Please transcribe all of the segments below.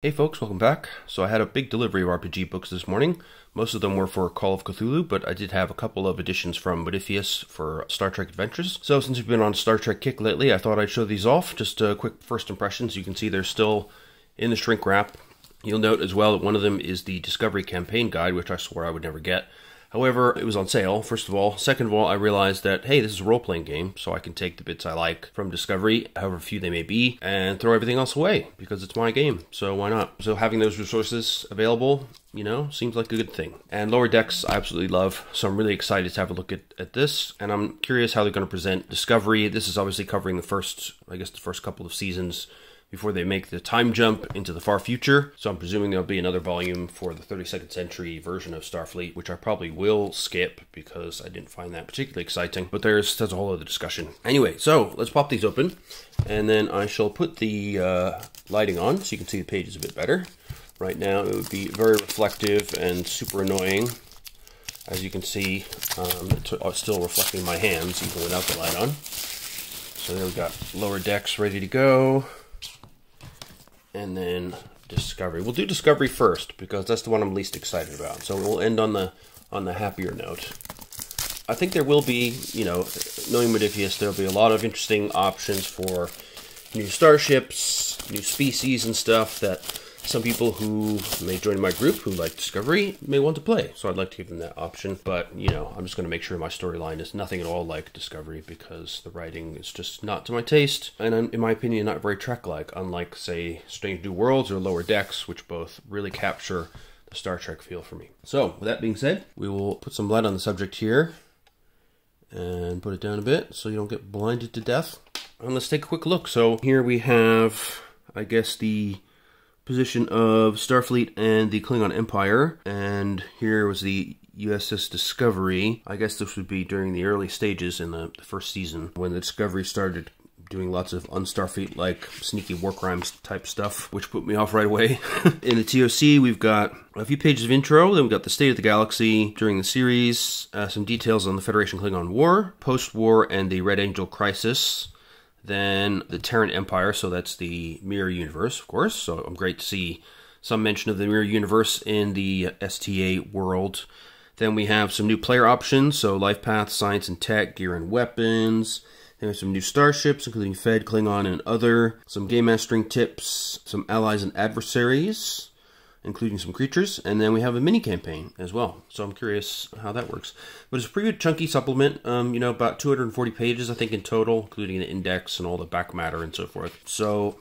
Hey folks, welcome back. So I had a big delivery of RPG books this morning. Most of them were for Call of Cthulhu, but I did have a couple of editions from Modiphius for Star Trek Adventures. So since we've been on a Star Trek kick lately, I thought I'd show these off. Just a quick first impressions. You can see they're still in the shrink wrap. You'll note as well that one of them is the Discovery Campaign Guide, which I swore I would never get. However, it was on sale, first of all. Second of all, I realized that, hey, this is a role-playing game, so I can take the bits I like from Discovery, however few they may be, and throw everything else away, because it's my game, so why not? So having those resources available, you know, seems like a good thing. And Lower Decks, I absolutely love, so I'm really excited to have a look at this, and I'm curious how they're going to present Discovery. This is obviously covering the first couple of seasons before they make the time jump into the far future. So I'm presuming there'll be another volume for the 32nd century version of Starfleet, which I probably will skip because I didn't find that particularly exciting. But that's a whole other discussion. Anyway, so let's pop these open, and then I shall put the lighting on so you can see the pages a bit better. Right now it would be very reflective and super annoying. As you can see, it's still reflecting my hands even without the light on. So there we got Lower Decks ready to go. And then Discovery. We'll do Discovery first because that's the one I'm least excited about. So we'll end on the happier note. I think there will be, you know, knowing Modiphius, there'll be a lot of interesting options for new starships, new species and stuff that some people who may join my group who like Discovery may want to play. So I'd like to give them that option. But, you know, I'm just going to make sure my storyline is nothing at all like Discovery because the writing is just not to my taste. And in my opinion, not very Trek-like, unlike, say, Strange New Worlds or Lower Decks, which both really capture the Star Trek feel for me. So, with that being said, we will put some light on the subject here and put it down a bit so you don't get blinded to death. And let's take a quick look. So here we have, I guess, the position of Starfleet and the Klingon Empire, and here was the USS Discovery. I guess this would be during the early stages in the first season when the Discovery started doing lots of un-Starfleet-like sneaky war crimes type stuff, which put me off right away. In the TOC, we've got a few pages of intro, then we've got the state of the galaxy during the series, some details on the Federation Klingon War, post-war, and the Red Angel Crisis. Then the Terran Empire, so that's the Mirror Universe, of course. So I'm great to see some mention of the Mirror Universe in the STA world. Then we have some new player options, so life path, science and tech, gear and weapons. Then we have some new starships, including Fed, Klingon, and other. Some game mastering tips, some allies and adversaries, including some creatures, and then we have a mini campaign as well. So I'm curious how that works. But it's a pretty good chunky supplement, you know, about 240 pages, I think, in total, including the index and all the back matter and so forth. So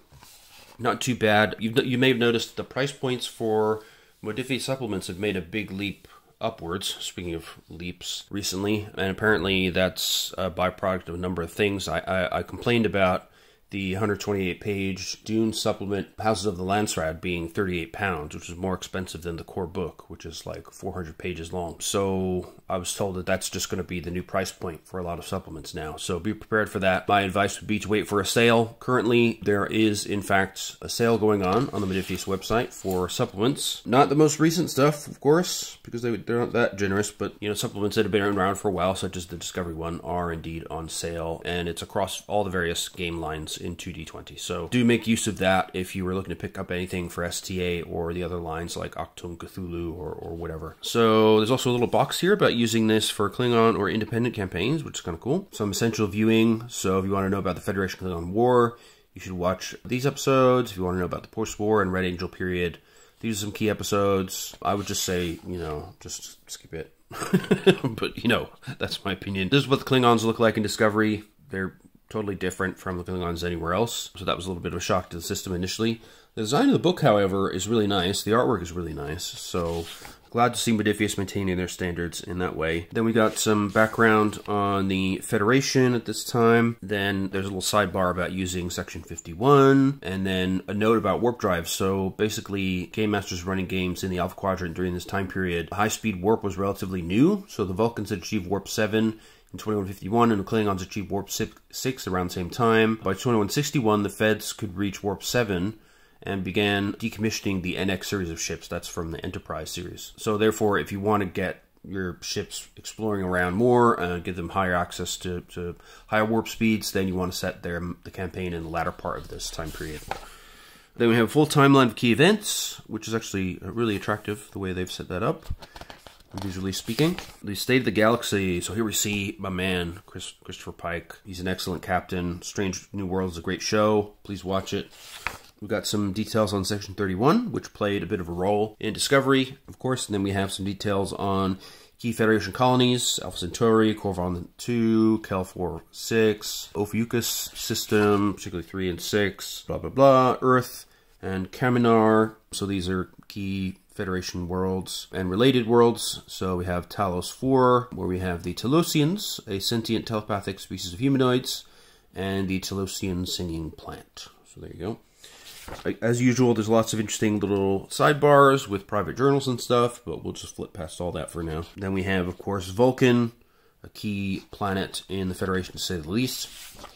not too bad. You may have noticed the price points for Modiphius supplements have made a big leap upwards, speaking of leaps, recently, and apparently that's a byproduct of a number of things. I complained about the 128-page Dune supplement, Houses of the Landsraad, being £38, which is more expensive than the core book, which is like 400 pages long. So I was told that that's just going to be the new price point for a lot of supplements now. So be prepared for that. My advice would be to wait for a sale. Currently, there is, in fact, a sale going on the Modiphius website for supplements. Not the most recent stuff, of course, because they're not that generous, but, you know, supplements that have been around for a while, such as the Discovery one, are indeed on sale, and it's across all the various game lines in 2D20. So do make use of that if you were looking to pick up anything for STA or the other lines like Octum Cthulhu or whatever. So there's also a little box here about using this for Klingon or independent campaigns, which is kind of cool. Some essential viewing. So if you want to know about the Federation Klingon War, you should watch these episodes. If you want to know about the post-war and Red Angel period, these are some key episodes. I would just say, you know, just skip it. But, you know, that's my opinion. This is what the Klingons look like in Discovery. They're totally different from the Klingons anywhere else. So that was a little bit of a shock to the system initially. The design of the book, however, is really nice. The artwork is really nice. So glad to see Modiphius maintaining their standards in that way. Then we got some background on the Federation at this time. Then there's a little sidebar about using Section 51. And then a note about warp drives. So basically, Game Master's running games in the Alpha Quadrant during this time period. High-speed warp was relatively new. So the Vulcans had achieved warp 7 in 2151, and the Klingons achieved warp 6 around the same time. By 2161, the Feds could reach warp 7 and began decommissioning the NX series of ships. That's from the Enterprise series. So therefore, if you want to get your ships exploring around more, give them higher access to higher warp speeds, then you want to set the campaign in the latter part of this time period. Then we have a full timeline of key events, which is actually really attractive, the way they've set that up, visually speaking. The State of the Galaxy. So here we see my man, Christopher Pike. He's an excellent captain. Strange New World is a great show. Please watch it. We've got some details on Section 31, which played a bit of a role in Discovery, of course. And then we have some details on key Federation colonies: Alpha Centauri, Corvon 2, Cal 6, Ophiuchus system, particularly 3 and 6, blah, blah, blah, Earth, and Kaminar. So these are key Federation worlds and related worlds. So we have Talos 4, where we have the Talosians, a sentient telepathic species of humanoids, and the Talosian singing plant. So there you go. As usual, there's lots of interesting little sidebars with private journals and stuff, but we'll just flip past all that for now. Then we have, of course, Vulcan, a key planet in the Federation, to say the least.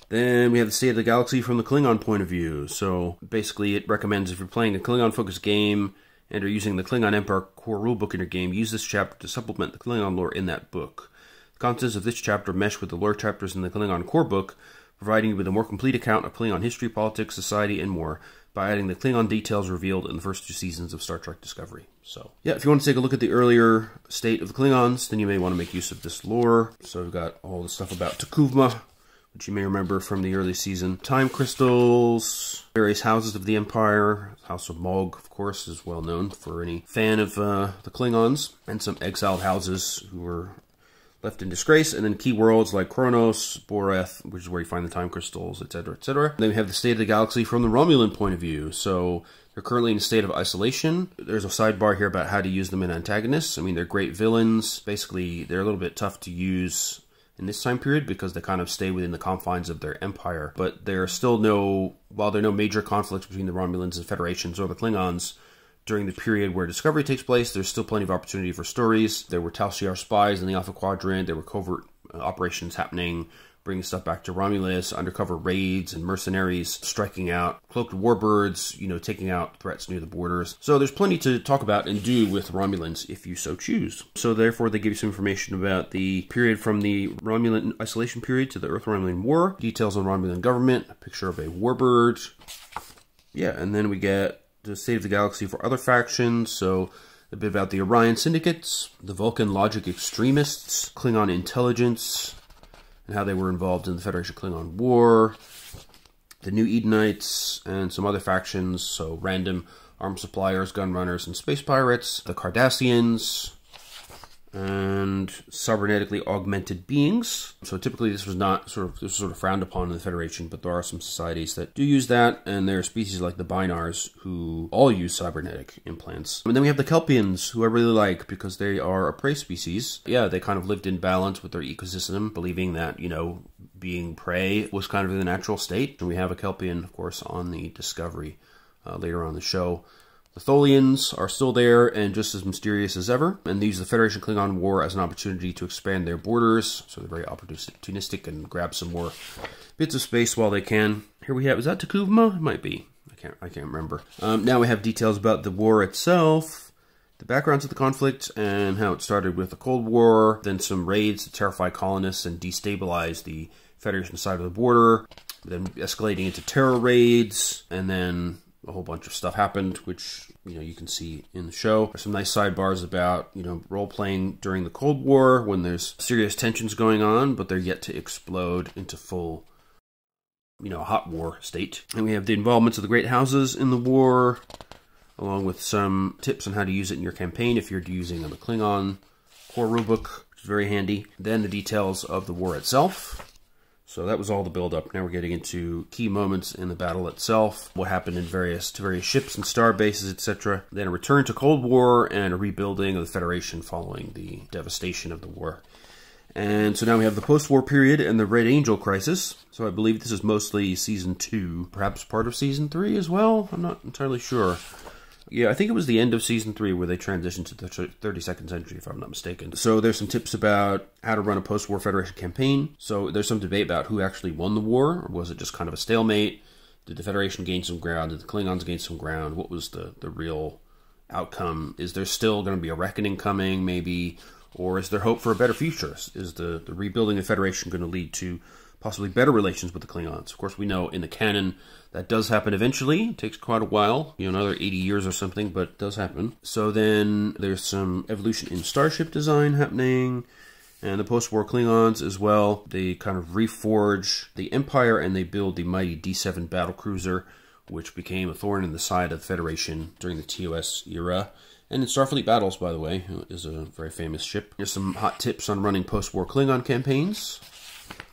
Then we have the State of the Galaxy from the Klingon point of view. So basically, it recommends if you're playing a Klingon-focused game and are using the Klingon Empire core rulebook in your game, use this chapter to supplement the Klingon lore in that book. The contents of this chapter mesh with the lore chapters in the Klingon core book, providing you with a more complete account of Klingon history, politics, society, and more, by adding the Klingon details revealed in the first 2 seasons of Star Trek Discovery. So, yeah, if you want to take a look at the earlier state of the Klingons, then you may want to make use of this lore. So we've got all the stuff about T'Kuvma, which you may remember from the early season. Time crystals, various houses of the Empire. House of Mogg, of course, is well known for any fan of the Klingons. And some exiled houses who were left in disgrace, and then key worlds like Kronos, Boreth, which is where you find the time crystals, etc., etc. Then we have the State of the Galaxy from the Romulan point of view. So they're currently in a state of isolation. There's a sidebar here about how to use them in antagonists. I mean, they're great villains. Basically, they're a little bit tough to use in this time period because they kind of stay within the confines of their empire. But there are still while there are no major conflicts between the Romulans and Federations or the Klingons, during the period where Discovery takes place, there's still plenty of opportunity for stories. There were Tal Shiar spies in the Alpha Quadrant. There were covert operations happening, bringing stuff back to Romulus, undercover raids and mercenaries striking out, cloaked warbirds, taking out threats near the borders. So there's plenty to talk about and do with Romulans if you so choose. So therefore, they give you some information about the period from the Romulan isolation period to the Earth-Romulan War, details on Romulan government, a picture of a warbird. Yeah, and then we get the State of the Galaxy for other factions, so a bit about the Orion Syndicates, the Vulcan Logic Extremists, Klingon Intelligence, and how they were involved in the Federation-Klingon War, the New Edenites, and some other factions, so random arms suppliers, gun runners, and space pirates, the Cardassians, and cybernetically augmented beings. So typically this was sort of frowned upon in the Federation, but there are some societies that do use that, and there are species like the Binars who all use cybernetic implants. And then we have the Kelpians, who I really like because they are a prey species. Yeah, they kind of lived in balance with their ecosystem, believing that, being prey was kind of in the natural state. And we have a Kelpian, of course, on the Discovery later on in the show. The Tholians are still there and just as mysterious as ever, and they use the Federation-Klingon War as an opportunity to expand their borders, so they're very opportunistic and grab some more bits of space while they can. Here we have, is that T'Kuvma? It might be. I can't remember. Now we have details about the war itself, the backgrounds of the conflict, and how it started with the Cold War, then some raids to terrify colonists and destabilize the Federation side of the border, then escalating into terror raids, and then a whole bunch of stuff happened, which, you can see in the show. There's some nice sidebars about, role-playing during the Cold War when there's serious tensions going on, but they're yet to explode into full, hot war state. And we have the involvements of the Great Houses in the war, along with some tips on how to use it in your campaign if you're using the Klingon core rulebook, which is very handy. Then the details of the war itself. So that was all the build-up. Now we're getting into key moments in the battle itself, what happened in various ships and star bases, etc. Then a return to Cold War and a rebuilding of the Federation following the devastation of the war. And so now we have the post-war period and the Red Angel crisis. So I believe this is mostly Season 2, perhaps part of Season 3 as well? I'm not entirely sure. Yeah, I think it was the end of Season 3 where they transitioned to the 32nd century, if I'm not mistaken. So there's some tips about how to run a post-war Federation campaign. So there's some debate about who actually won the war, or was it just kind of a stalemate? Did the Federation gain some ground? Did the Klingons gain some ground? What was the real outcome? Is there still going to be a reckoning coming, maybe? Or is there hope for a better future? Is the rebuilding of the Federation going to lead to possibly better relations with the Klingons. Of course, we know in the canon that does happen eventually. It takes quite a while, another 80 years or something, but it does happen. So then there's some evolution in starship design happening, and the post-war Klingons as well. They kind of reforge the Empire, and they build the mighty D7 battlecruiser, which became a thorn in the side of the Federation during the TOS era. And in Starfleet Battles, by the way, is a very famous ship. Here's some hot tips on running post-war Klingon campaigns,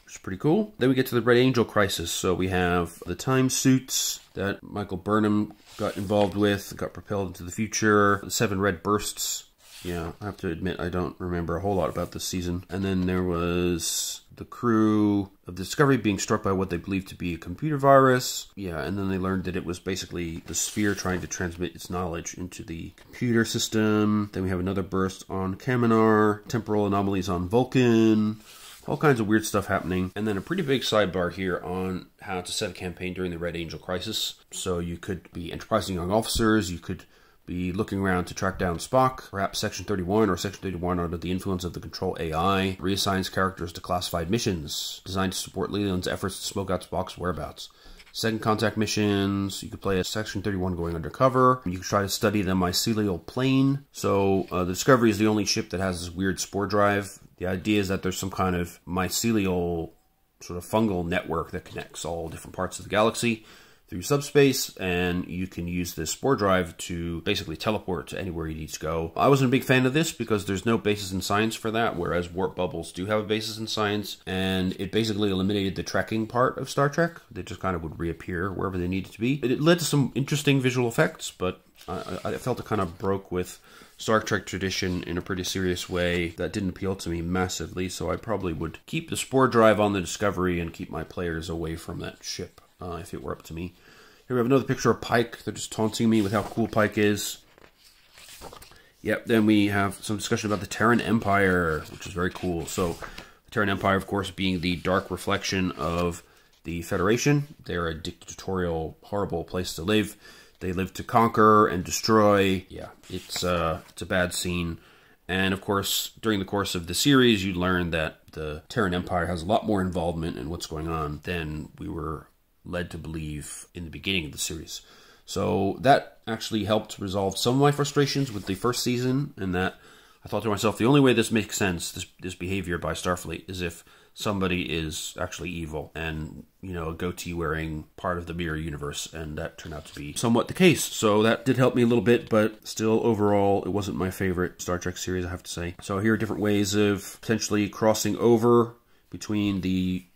which is pretty cool. Then we get to the Red Angel crisis. So we have the time suits that Michael Burnham got involved with, got propelled into the future. The 7 red bursts. Yeah, I have to admit I don't remember a whole lot about this season. And then there was the crew of the Discovery being struck by what they believed to be a computer virus. Yeah, and then they learned that it was basically the sphere trying to transmit its knowledge into the computer system. Then we have another burst on Kaminar, temporal anomalies on Vulcan, all kinds of weird stuff happening. And then a pretty big sidebar here on how to set a campaign during the Red Angel crisis. So you could be enterprising young officers, you could be looking around to track down Spock. Perhaps Section 31 or Section 31 under the influence of the Control AI reassigns characters to classified missions designed to support Leland's efforts to smoke out Spock's whereabouts. Second contact missions, you could play a Section 31 going undercover. You could try to study the mycelial plane. So the Discovery is the only ship that has this weird spore drive. The idea is that there's some kind of mycelial sort of fungal network that connects all different parts of the galaxy through subspace, and you can use this spore drive to basically teleport to anywhere you need to go. I wasn't a big fan of this because there's no basis in science for that, whereas warp bubbles do have a basis in science, and it basically eliminated the trekking part of Star Trek. They just kind of would reappear wherever they needed to be. It led to some interesting visual effects, but I felt it kind of broke with Star Trek tradition in a pretty serious way that didn't appeal to me massively, so I probably would keep the spore drive on the Discovery and keep my players away from that ship. If it were up to me. Here we have another picture of Pike. They're just taunting me with how cool Pike is. Yep, then we have some discussion about the Terran Empire, which is very cool. So, the Terran Empire, of course, being the dark reflection of the Federation. They're a dictatorial, horrible place to live. They live to conquer and destroy. Yeah, it's a bad scene. And, of course, during the course of the series, you learn that the Terran Empire has a lot more involvement in what's going on than we were led to believe in the beginning of the series. So that actually helped resolve some of my frustrations with the first season, and that I thought to myself, the only way this makes sense, this behavior by Starfleet, is if somebody is actually evil and, a goatee-wearing part of the mirror universe, and that turned out to be somewhat the case. So that did help me a little bit, but still, overall, it wasn't my favorite Star Trek series, I have to say. So here are different ways of potentially crossing over between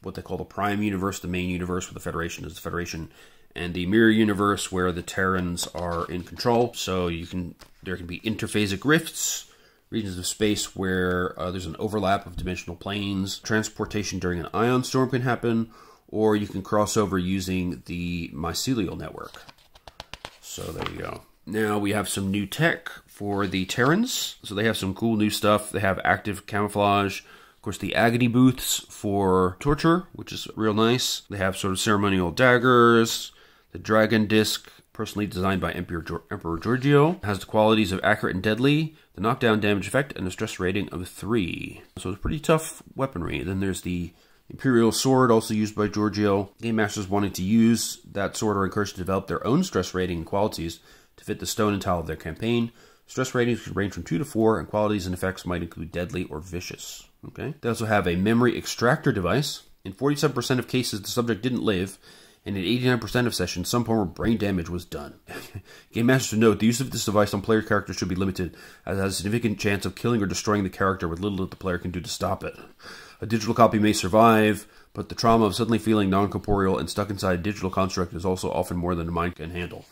what they call the Prime Universe, the main universe where the Federation is the Federation, and the Mirror Universe where the Terrans are in control. So there can be interphasic rifts, regions of space where there's an overlap of dimensional planes. Transportation during an ion storm can happen, or you can cross over using the mycelial network. So there you go. Now we have some new tech for the Terrans. So they have some cool new stuff. They have active camouflage. Of course, the agony booths for torture, which is real nice. They have sort of ceremonial daggers. The dragon disc, personally designed by Emperor Giorgio, has the qualities of accurate and deadly, the knockdown damage effect, and a stress rating of 3. So it's pretty tough weaponry. Then there's the Imperial sword, also used by Giorgio. Game masters wanting to use that sword are encouraged to develop their own stress rating and qualities to fit the stone and tile of their campaign. Stress ratings can range from 2 to 4, and qualities and effects might include deadly or vicious. Okay. They also have a memory extractor device. In 47% of cases, the subject didn't live, and in 89% of sessions, some form of brain damage was done. Game masters should note the use of this device on player characters should be limited, as it has a significant chance of killing or destroying the character with little that the player can do to stop it. A digital copy may survive, but the trauma of suddenly feeling non-corporeal and stuck inside a digital construct is also often more than the mind can handle.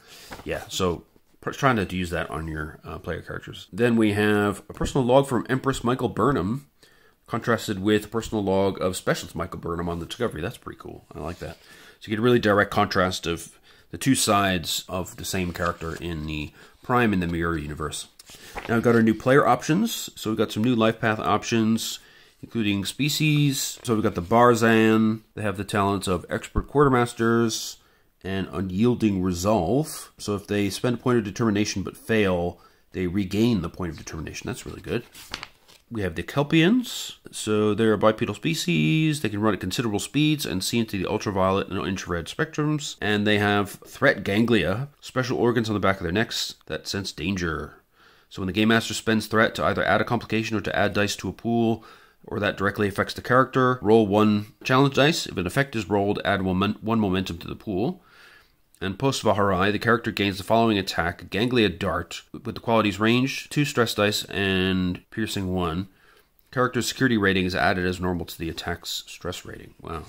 Yeah, so try not to use that on your player characters. Then we have a personal log from Empress Michael Burnham, contrasted with a personal log of Specialist Michael Burnham on the Discovery. That's pretty cool. I like that. So you get a really direct contrast of the two sides of the same character in the Prime and the Mirror universe. Now we've got our new player options. So we've got some new life path options, including species. So we've got the Barzan. They have the talents of Expert Quartermasters and Unyielding Resolve. So if they spend a point of determination but fail, they regain the point of determination. That's really good. We have the Kelpians. So they're a bipedal species. They can run at considerable speeds and see into the ultraviolet and infrared spectrums. And they have threat ganglia, special organs on the back of their necks that sense danger. So when the Game Master spends threat to either add a complication or to add dice to a pool, or that directly affects the character, roll 1 challenge dice. If an effect is rolled, add 1 momentum to the pool. And post Vaharai, the character gains the following attack: Ganglia Dart, with the qualities range, 2 stress dice, and piercing 1. Character's security rating is added as normal to the attack's stress rating. Wow.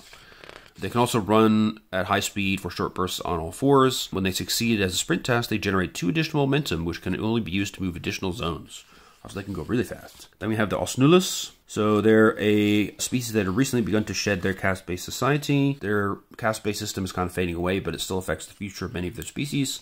They can also run at high speed for short bursts on all fours. When they succeed as a sprint task, they generate 2 additional momentum, which can only be used to move additional zones. So they can go really fast. Then we have the Osnulus. So they're a species that have recently begun to shed their caste-based society. Their caste-based system is kind of fading away, but it still affects the future of many of their species.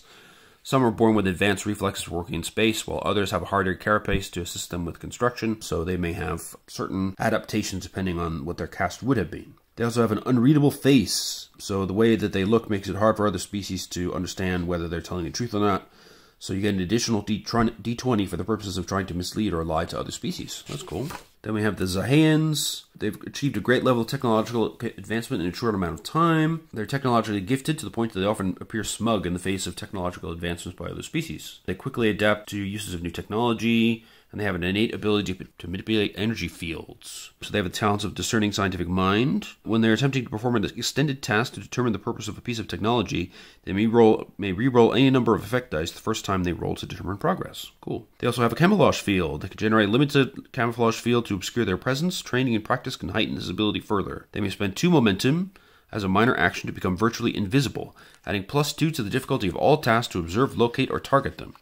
Some are born with advanced reflexes for working in space, while others have a harder carapace to assist them with construction, so they may have certain adaptations depending on what their caste would have been. They also have an unreadable face, so the way that they look makes it hard for other species to understand whether they're telling the truth or not. So you get an additional D20 for the purposes of trying to mislead or lie to other species. That's cool. Then we have the Zaheans. They've achieved a great level of technological advancement in a short amount of time. They're technologically gifted to the point that they often appear smug in the face of technological advancements by other species. They quickly adapt to uses of new technology, and they have an innate ability to manipulate energy fields. So they have the talents of discerning scientific mind. When they're attempting to perform an extended task to determine the purpose of a piece of technology, they may re-roll any number of effect dice the first time they roll to determine progress. Cool. They also have a camouflage field. They can generate a limited camouflage field to obscure their presence. Training and practice can heighten this ability further. They may spend 2 momentum as a minor action to become virtually invisible, adding +2 to the difficulty of all tasks to observe, locate, or target them.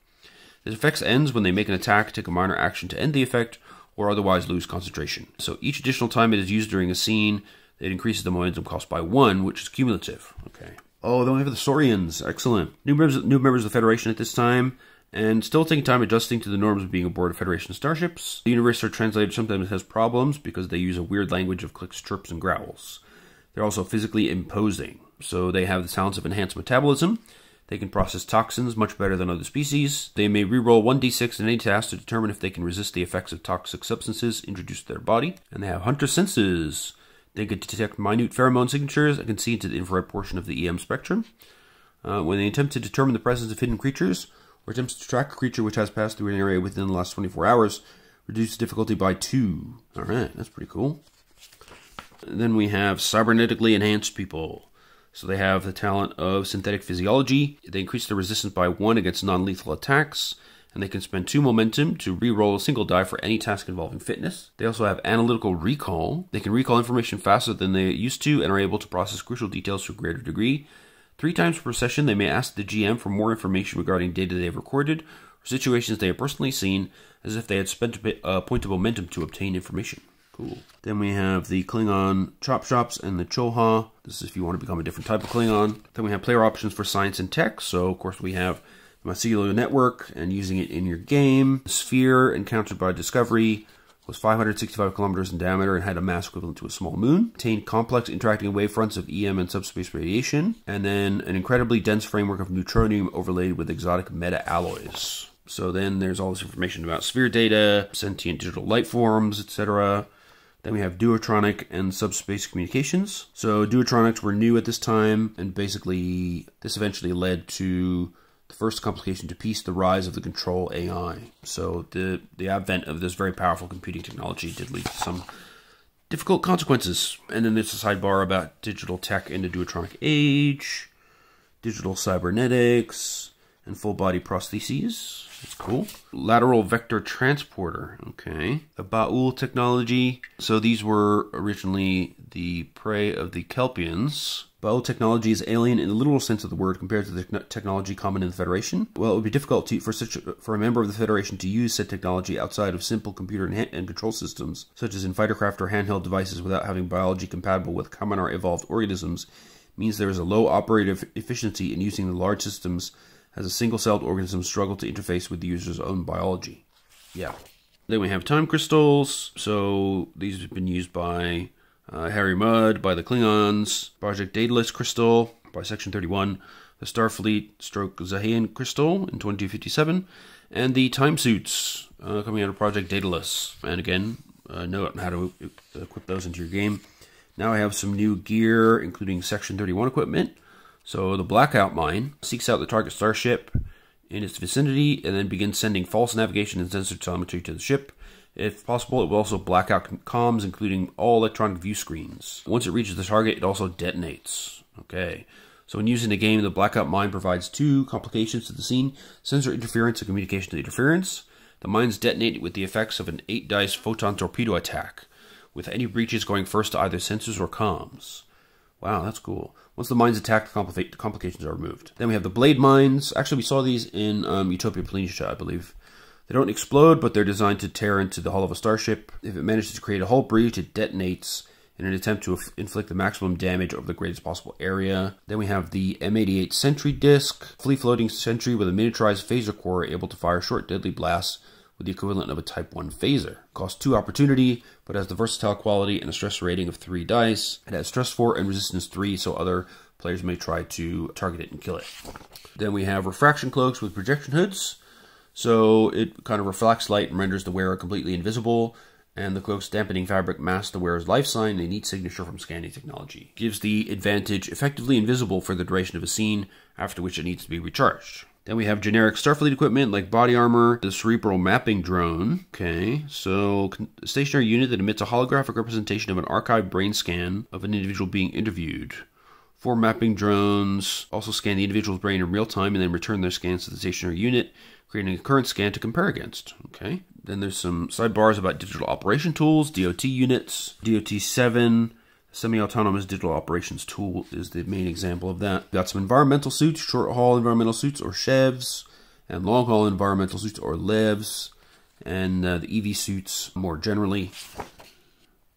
This effect ends when they make an attack, take a minor action to end the effect, or otherwise lose concentration. So each additional time it is used during a scene, it increases the momentum cost by 1, which is cumulative. Okay. Oh, then we have the Saurians. Excellent. New members of the Federation at this time, and still taking time adjusting to the norms of being aboard Federation starships. The universe are translated sometimes has problems because they use a weird language of clicks, chirps, and growls. They're also physically imposing. So they have the talents of enhanced metabolism. They can process toxins much better than other species. They may reroll 1d6 in any task to determine if they can resist the effects of toxic substances introduced to their body. And they have hunter senses. They can detect minute pheromone signatures and can see into the infrared portion of the EM spectrum. When they attempt to determine the presence of hidden creatures, or attempts to track a creature which has passed through an area within the last 24 hours, reduce difficulty by 2. Alright, that's pretty cool. And then we have cybernetically enhanced people. So they have the talent of synthetic physiology. They increase their resistance by 1 against non-lethal attacks, and they can spend 2 momentum to re-roll a single die for any task involving fitness. They also have analytical recall. They can recall information faster than they used to and are able to process crucial details to a greater degree. 3 times per session, they may ask the GM for more information regarding data they have recorded or situations they have personally seen, as if they had spent a point of momentum to obtain information. Cool. Then we have the Klingon Chop Shops and the Choha. This is if you want to become a different type of Klingon. Then we have player options for science and tech. So, of course, we have the mycelial network and using it in your game. The sphere encountered by Discovery was 565 kilometers in diameter and had a mass equivalent to a small moon. Contained complex interacting wavefronts of EM and subspace radiation. And then an incredibly dense framework of neutronium overlaid with exotic meta-alloys. So then there's all this information about sphere data, sentient digital light forms, etc. Then we have duotronic and subspace communications. So duotronics were new at this time, and basically this eventually led to the first complication to peace, the rise of the control AI. So the advent of this very powerful computing technology did lead to some difficult consequences. And then there's a sidebar about digital tech in the duotronic age, digital cybernetics, and full body prostheses. That's cool. Lateral vector transporter. Okay. A Baul technology. So these were originally the prey of the Kelpians. Baul technology is alien in the literal sense of the word compared to the technology common in the Federation. Well, it would be difficult for a member of the Federation to use said technology outside of simple computer and control systems, such as in fightercraft or handheld devices, without having biology compatible with common or evolved organisms. Means there is a low operative efficiency in using the large systems as a single-celled organism struggle to interface with the user's own biology. Yeah. Then we have time crystals. So these have been used by Harry Mudd, by the Klingons, Project Daedalus crystal by Section 31, the Starfleet Zahean crystal in 2257, and the time suits coming out of Project Daedalus. And again, note on how to equip those into your game. Now I have some new gear, including Section 31 equipment. So the Blackout Mine seeks out the target starship in its vicinity and then begins sending false navigation and sensor telemetry to the ship. If possible, it will also black out comms, including all electronic view screens. Once it reaches the target, it also detonates. Okay. So when using the game, the Blackout Mine provides two complications to the scene: sensor interference and communication interference. The mines detonate with the effects of an 8-dice photon torpedo attack, with any breaches going first to either sensors or comms. Wow, that's cool. Once the mines attack, the complications are removed. Then we have the blade mines. Actually, we saw these in Utopia Planitia, I believe. They don't explode, but they're designed to tear into the hull of a starship. If it manages to create a hull breach, it detonates in an attempt to inflict the maximum damage over the greatest possible area. Then we have the M88 Sentry Disc, free-floating sentry with a miniaturized phaser core able to fire short, deadly blasts with the equivalent of a Type 1 phaser. Costs 2 opportunity, but has the versatile quality and a stress rating of 3 dice. It has stress 4 and resistance 3, so other players may try to target it and kill it. Then we have refraction cloaks with projection hoods. So it kind of reflects light and renders the wearer completely invisible. And the cloak's dampening fabric masks the wearer's life sign, a neat signature from scanning technology. Gives the advantage effectively invisible for the duration of a scene, after which it needs to be recharged. Then we have generic Starfleet equipment like body armor, the cerebral mapping drone. Okay, so a stationary unit that emits a holographic representation of an archived brain scan of an individual being interviewed. 4 mapping drones also scan the individual's brain in real time and then return their scans to the stationary unit, creating a current scan to compare against. Okay. Then there's some sidebars about digital operation tools, DOT units, DOT-7, semi-autonomous digital operations tool is the main example of that. Got some environmental suits, short-haul environmental suits or chevs, and long-haul environmental suits or levs, and the EV suits more generally.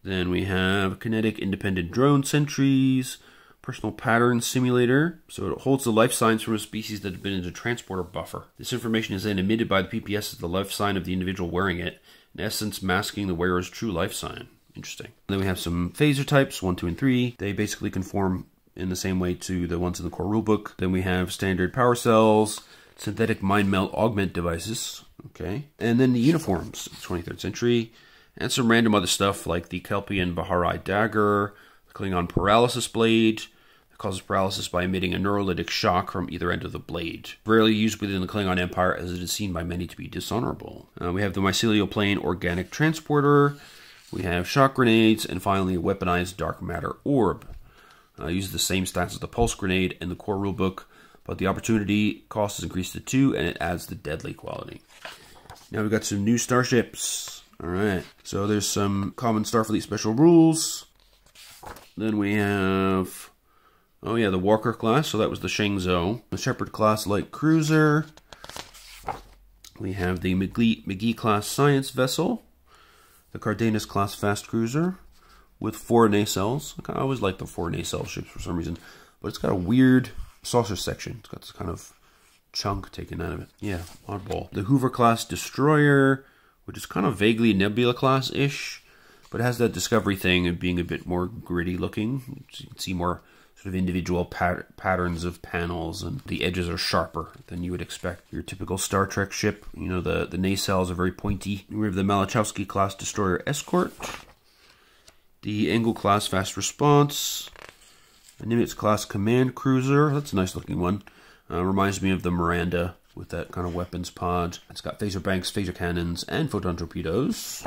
Then we have kinetic independent drone sentries, personal pattern simulator, so it holds the life signs from a species that have been in a transporter buffer. This information is then emitted by the PPS as the life sign of the individual wearing it, in essence masking the wearer's true life sign. Interesting. Then we have some phaser types, 1, 2, and 3. They basically conform in the same way to the ones in the core rulebook. Then we have standard power cells, synthetic mind melt augment devices, okay, and then the uniforms, 23rd century, and some random other stuff like the Kelpian Bahari dagger, Klingon paralysis blade that causes paralysis by emitting a neurolytic shock from either end of the blade. Rarely used within the Klingon Empire as it is seen by many to be dishonorable. We have the mycelial plane organic transporter. We have shock grenades, and finally a weaponized dark matter orb. Uses the same stats as the pulse grenade in the core rulebook, but the opportunity cost is increased to 2 and it adds the deadly quality. Now we've got some new starships. Alright, so there's some common Starfleet special rules. Then we have, oh yeah, the Walker class, so that was the Shenzhou. The Shepard class light cruiser. We have the McGee class science vessel. The Cardenas class fast cruiser with 4 nacelles. I always like the 4 nacelle ships for some reason, but it's got a weird saucer section. It's got this kind of chunk taken out of it. Yeah, oddball. The Hoover class destroyer, which is kind of vaguely Nebula class-ish, but it has that Discovery thing of being a bit more gritty looking. So you can see more sort of individual patterns of panels, and the edges are sharper than you would expect. Your typical Star Trek ship, you know, the nacelles are very pointy. We have the Malachowski class destroyer escort, the Engel class fast response, the Nimitz class command cruiser. That's a nice looking one. Reminds me of the Miranda with that kind of weapons pod. It's got phaser banks, phaser cannons, and photon torpedoes.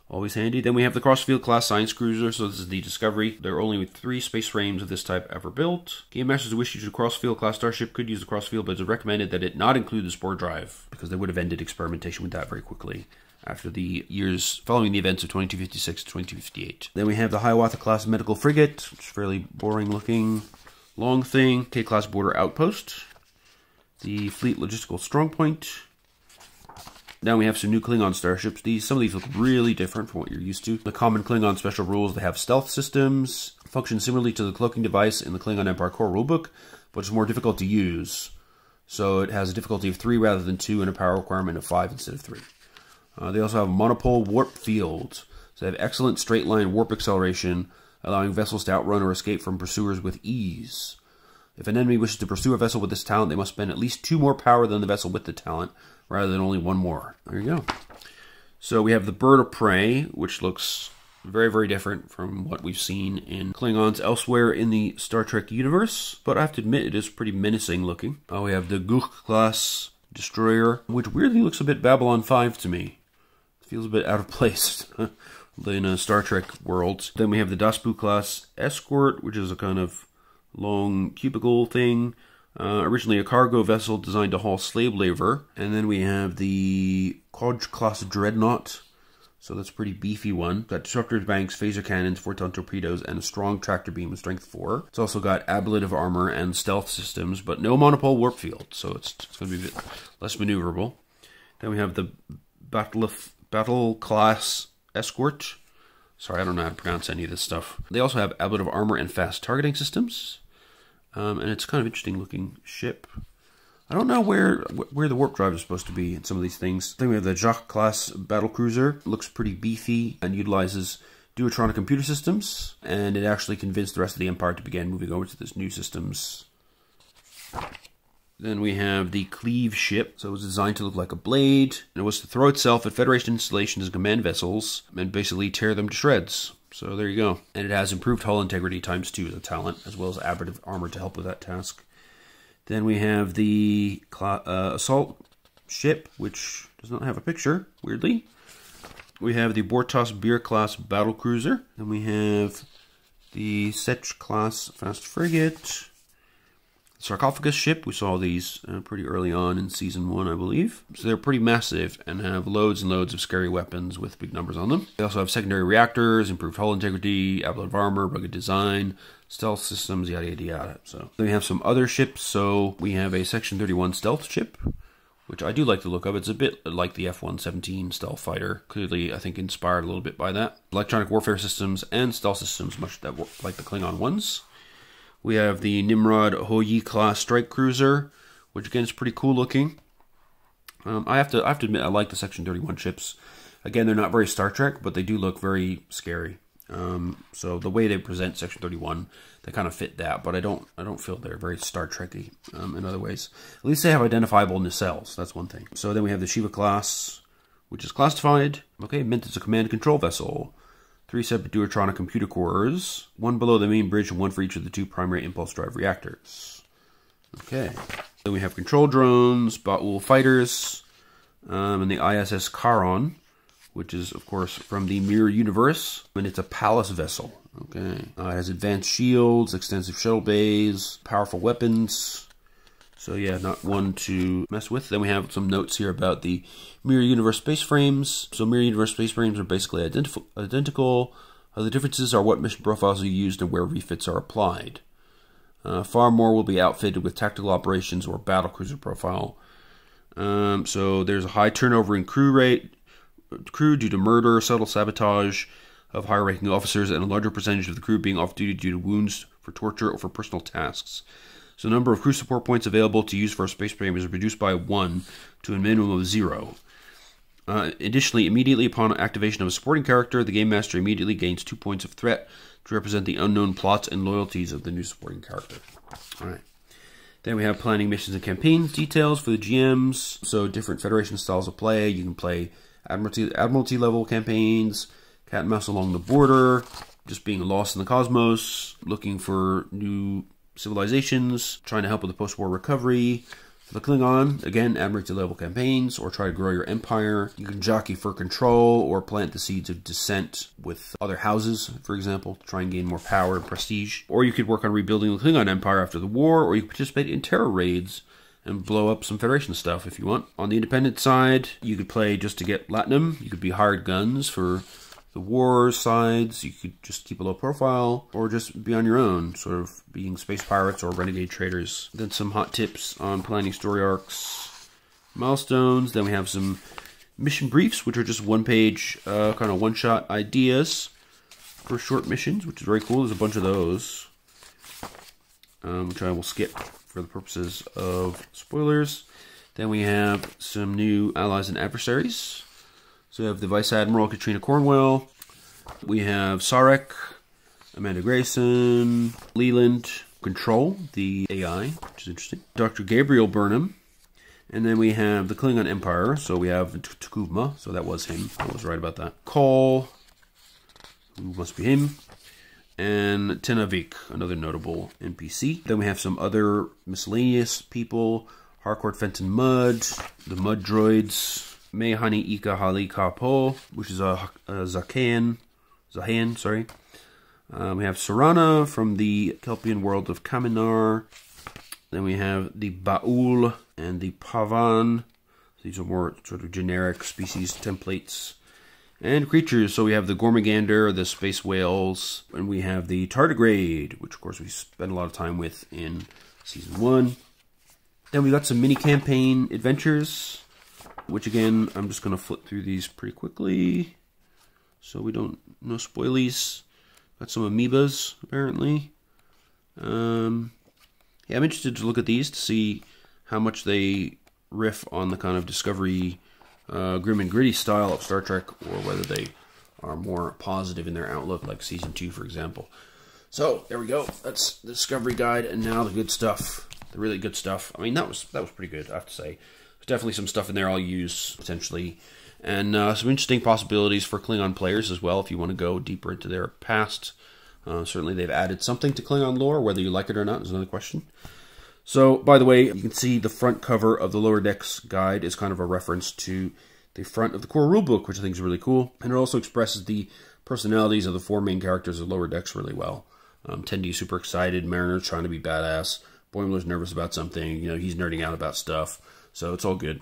Always handy. Then we have the Crossfield class science cruiser. So this is the Discovery. There are only 3 space frames of this type ever built. Game masters who wish to use a Crossfield class starship could use the Crossfield, but it's recommended that it not include the Spore drive, because they would have ended experimentation with that very quickly after the years following the events of 2256 to 2258. Then we have the Hiawatha class medical frigate, which is fairly boring looking. Long thing, K-class border outpost. The fleet logistical strongpoint. Now we have some new Klingon starships. Some of these look really different from what you're used to. The common Klingon special rules, they have stealth systems, function similarly to the cloaking device in the Klingon Empire core rulebook, but it's more difficult to use. So it has a difficulty of 3 rather than 2 and a power requirement of 5 instead of 3. They also have monopole warp fields. So they have excellent straight line warp acceleration, allowing vessels to outrun or escape from pursuers with ease. If an enemy wishes to pursue a vessel with this talent, they must spend at least 2 more power than the vessel with the talent, rather than only 1 more. There you go. So we have the Bird of Prey, which looks very, very different from what we've seen in Klingons elsewhere in the Star Trek universe, but I have to admit it is pretty menacing looking. We have the Gugh class destroyer, which weirdly looks a bit Babylon 5 to me. It feels a bit out of place in a Star Trek world. Then we have the Dasbu class escort, which is a kind of long cubicle thing. Originally a cargo vessel designed to haul slave labor. And then we have the Kodge class dreadnought. So that's a pretty beefy one. Got disruptors, banks, phaser cannons, 4-ton torpedoes, and a strong tractor beam with strength 4. It's also got ablative armor and stealth systems, but no monopole warp field, so it's going to be a bit less maneuverable. Then we have the battle class escort. Sorry, I don't know how to pronounce any of this stuff. They also have ablative armor and fast targeting systems. And it's kind of interesting looking ship. I don't know where the warp drive is supposed to be in some of these things. Then we have the Jacques class battle cruiser. It looks pretty beefy and utilizes duotronic computer systems. And it actually convinced the rest of the Empire to begin moving over to this new systems. Then we have the Cleave ship. So it was designed to look like a blade. And it was to throw itself at Federation installations and command vessels and basically tear them to shreds. So there you go. And it has improved hull integrity ×2 as a talent, as well as ablative armor to help with that task. Then we have the assault ship, which does not have a picture, weirdly. We have the Bortos Beer class battle cruiser. Then we have the Setch class fast frigate. Sarcophagus ship, we saw these pretty early on in Season 1, I believe. So they're pretty massive and have loads and loads of scary weapons with big numbers on them. They also have secondary reactors, improved hull integrity, ablative armor, rugged design, stealth systems, yada yada yada. So then we have some other ships. So we have a Section 31 stealth ship, which I do like the look of. It's a bit like the F-117 stealth fighter. Clearly, I think, inspired a little bit by that. Electronic warfare systems and stealth systems, much that like the Klingon ones. We have the Nimrod Hoyi class strike cruiser, which again is pretty cool looking. I have to admit I like the Section 31 ships. Again, they're not very Star Trek, but they do look very scary. So the way they present Section 31, they kind of fit that, but I don't feel they're very Star Trek-y in other ways. At least they have identifiable nacelles. That's one thing. So then we have the Shiva class, which is classified. Okay, meant as a command and control vessel. 3 separate duotronic computer cores, 1 below the main bridge and 1 for each of the 2 primary impulse drive reactors. Okay. Then we have control drones, Ba'ul fighters, and the ISS Charon, which is, of course, from the Mirror Universe, and it's a palace vessel. Okay. It has advanced shields, extensive shuttle bays, powerful weapons. So yeah, not one to mess with. Then we have some notes here about the Mirror Universe space frames. So Mirror Universe space frames are basically identical. The differences are what mission profiles are used and where refits are applied. Far more will be outfitted with tactical operations or battlecruiser profile. So there's a high turnover in crew due to murder, subtle sabotage of higher-ranking officers, and a larger percentage of the crew being off-duty due to wounds, for torture, or for personal tasks. So the number of crew support points available to use for a space frame is reduced by 1 to a minimum of 0. Additionally, immediately upon activation of a supporting character, the Game Master immediately gains 2 points of threat to represent the unknown plots and loyalties of the new supporting character. Alright. Then we have planning missions and campaigns details for the GMs. So different Federation styles of play. You can play Admiralty level campaigns, cat and mouse along the border, just being lost in the cosmos, looking for new civilizations, trying to help with the post-war recovery. For the Klingon, again, Admiralty level campaigns, or try to grow your empire. You can jockey for control, or plant the seeds of dissent with other houses, for example, to try and gain more power and prestige. Or you could work on rebuilding the Klingon Empire after the war, or you could participate in terror raids and blow up some Federation stuff if you want. On the independent side, you could play just to get Latinum. You could be hired guns for the war sides. You could just keep a low profile, or just be on your own, sort of being space pirates or renegade traders. Then some hot tips on planning story arcs, milestones. Then we have some mission briefs, which are just one-page kind of one-shot ideas for short missions, which is very cool. There's a bunch of those, which I will skip for the purposes of spoilers. Then we have some new allies and adversaries. So we have the Vice Admiral Katrina Cornwell. We have Sarek, Amanda Grayson, Leland, Control, the AI, which is interesting. Dr. Gabriel Burnham, And then we have the Klingon Empire. So we have Tukuma, so that was him. I was right about that. Call, who must be him. And Tenavik, another notable NPC. Then we have some other miscellaneous people. Harcourt Fenton Mudd, the Mud Droids, Mehani Ika Hali Kapo, which is a Zahan, sorry. We have Sarana from the Kelpian world of Kaminar. Then we have the Baul and the Pavan. These are more sort of generic species templates. And creatures, so we have the Gormagander, the Space Whales, and we have the Tardigrade, which of course we spent a lot of time with in Season 1. Then we got some mini-campaign adventures, which again, I'm just going to flip through these pretty quickly, so we don't, no spoilies. Got some amoebas, apparently. Yeah, I'm interested to look at these to see how much they riff on the kind of Discovery grim and gritty style of Star Trek, or whether they are more positive in their outlook, like Season 2, for example. So, there we go. That's the Discovery Guide, and now the good stuff. The really good stuff. I mean, that was pretty good, I have to say. There's definitely some stuff in there I'll use, potentially. And some interesting possibilities for Klingon players as well, if you want to go deeper into their past. Certainly they've added something to Klingon lore, whether you like it or not is another question. So, by the way, you can see the front cover of the Lower Decks guide is kind of a reference to the front of the core rulebook, which I think is really cool. And it also expresses the personalities of the 4 main characters of Lower Decks really well. Tendy super excited, Mariner's trying to be badass, Boimler's nervous about something, you know, he's nerding out about stuff. So it's all good.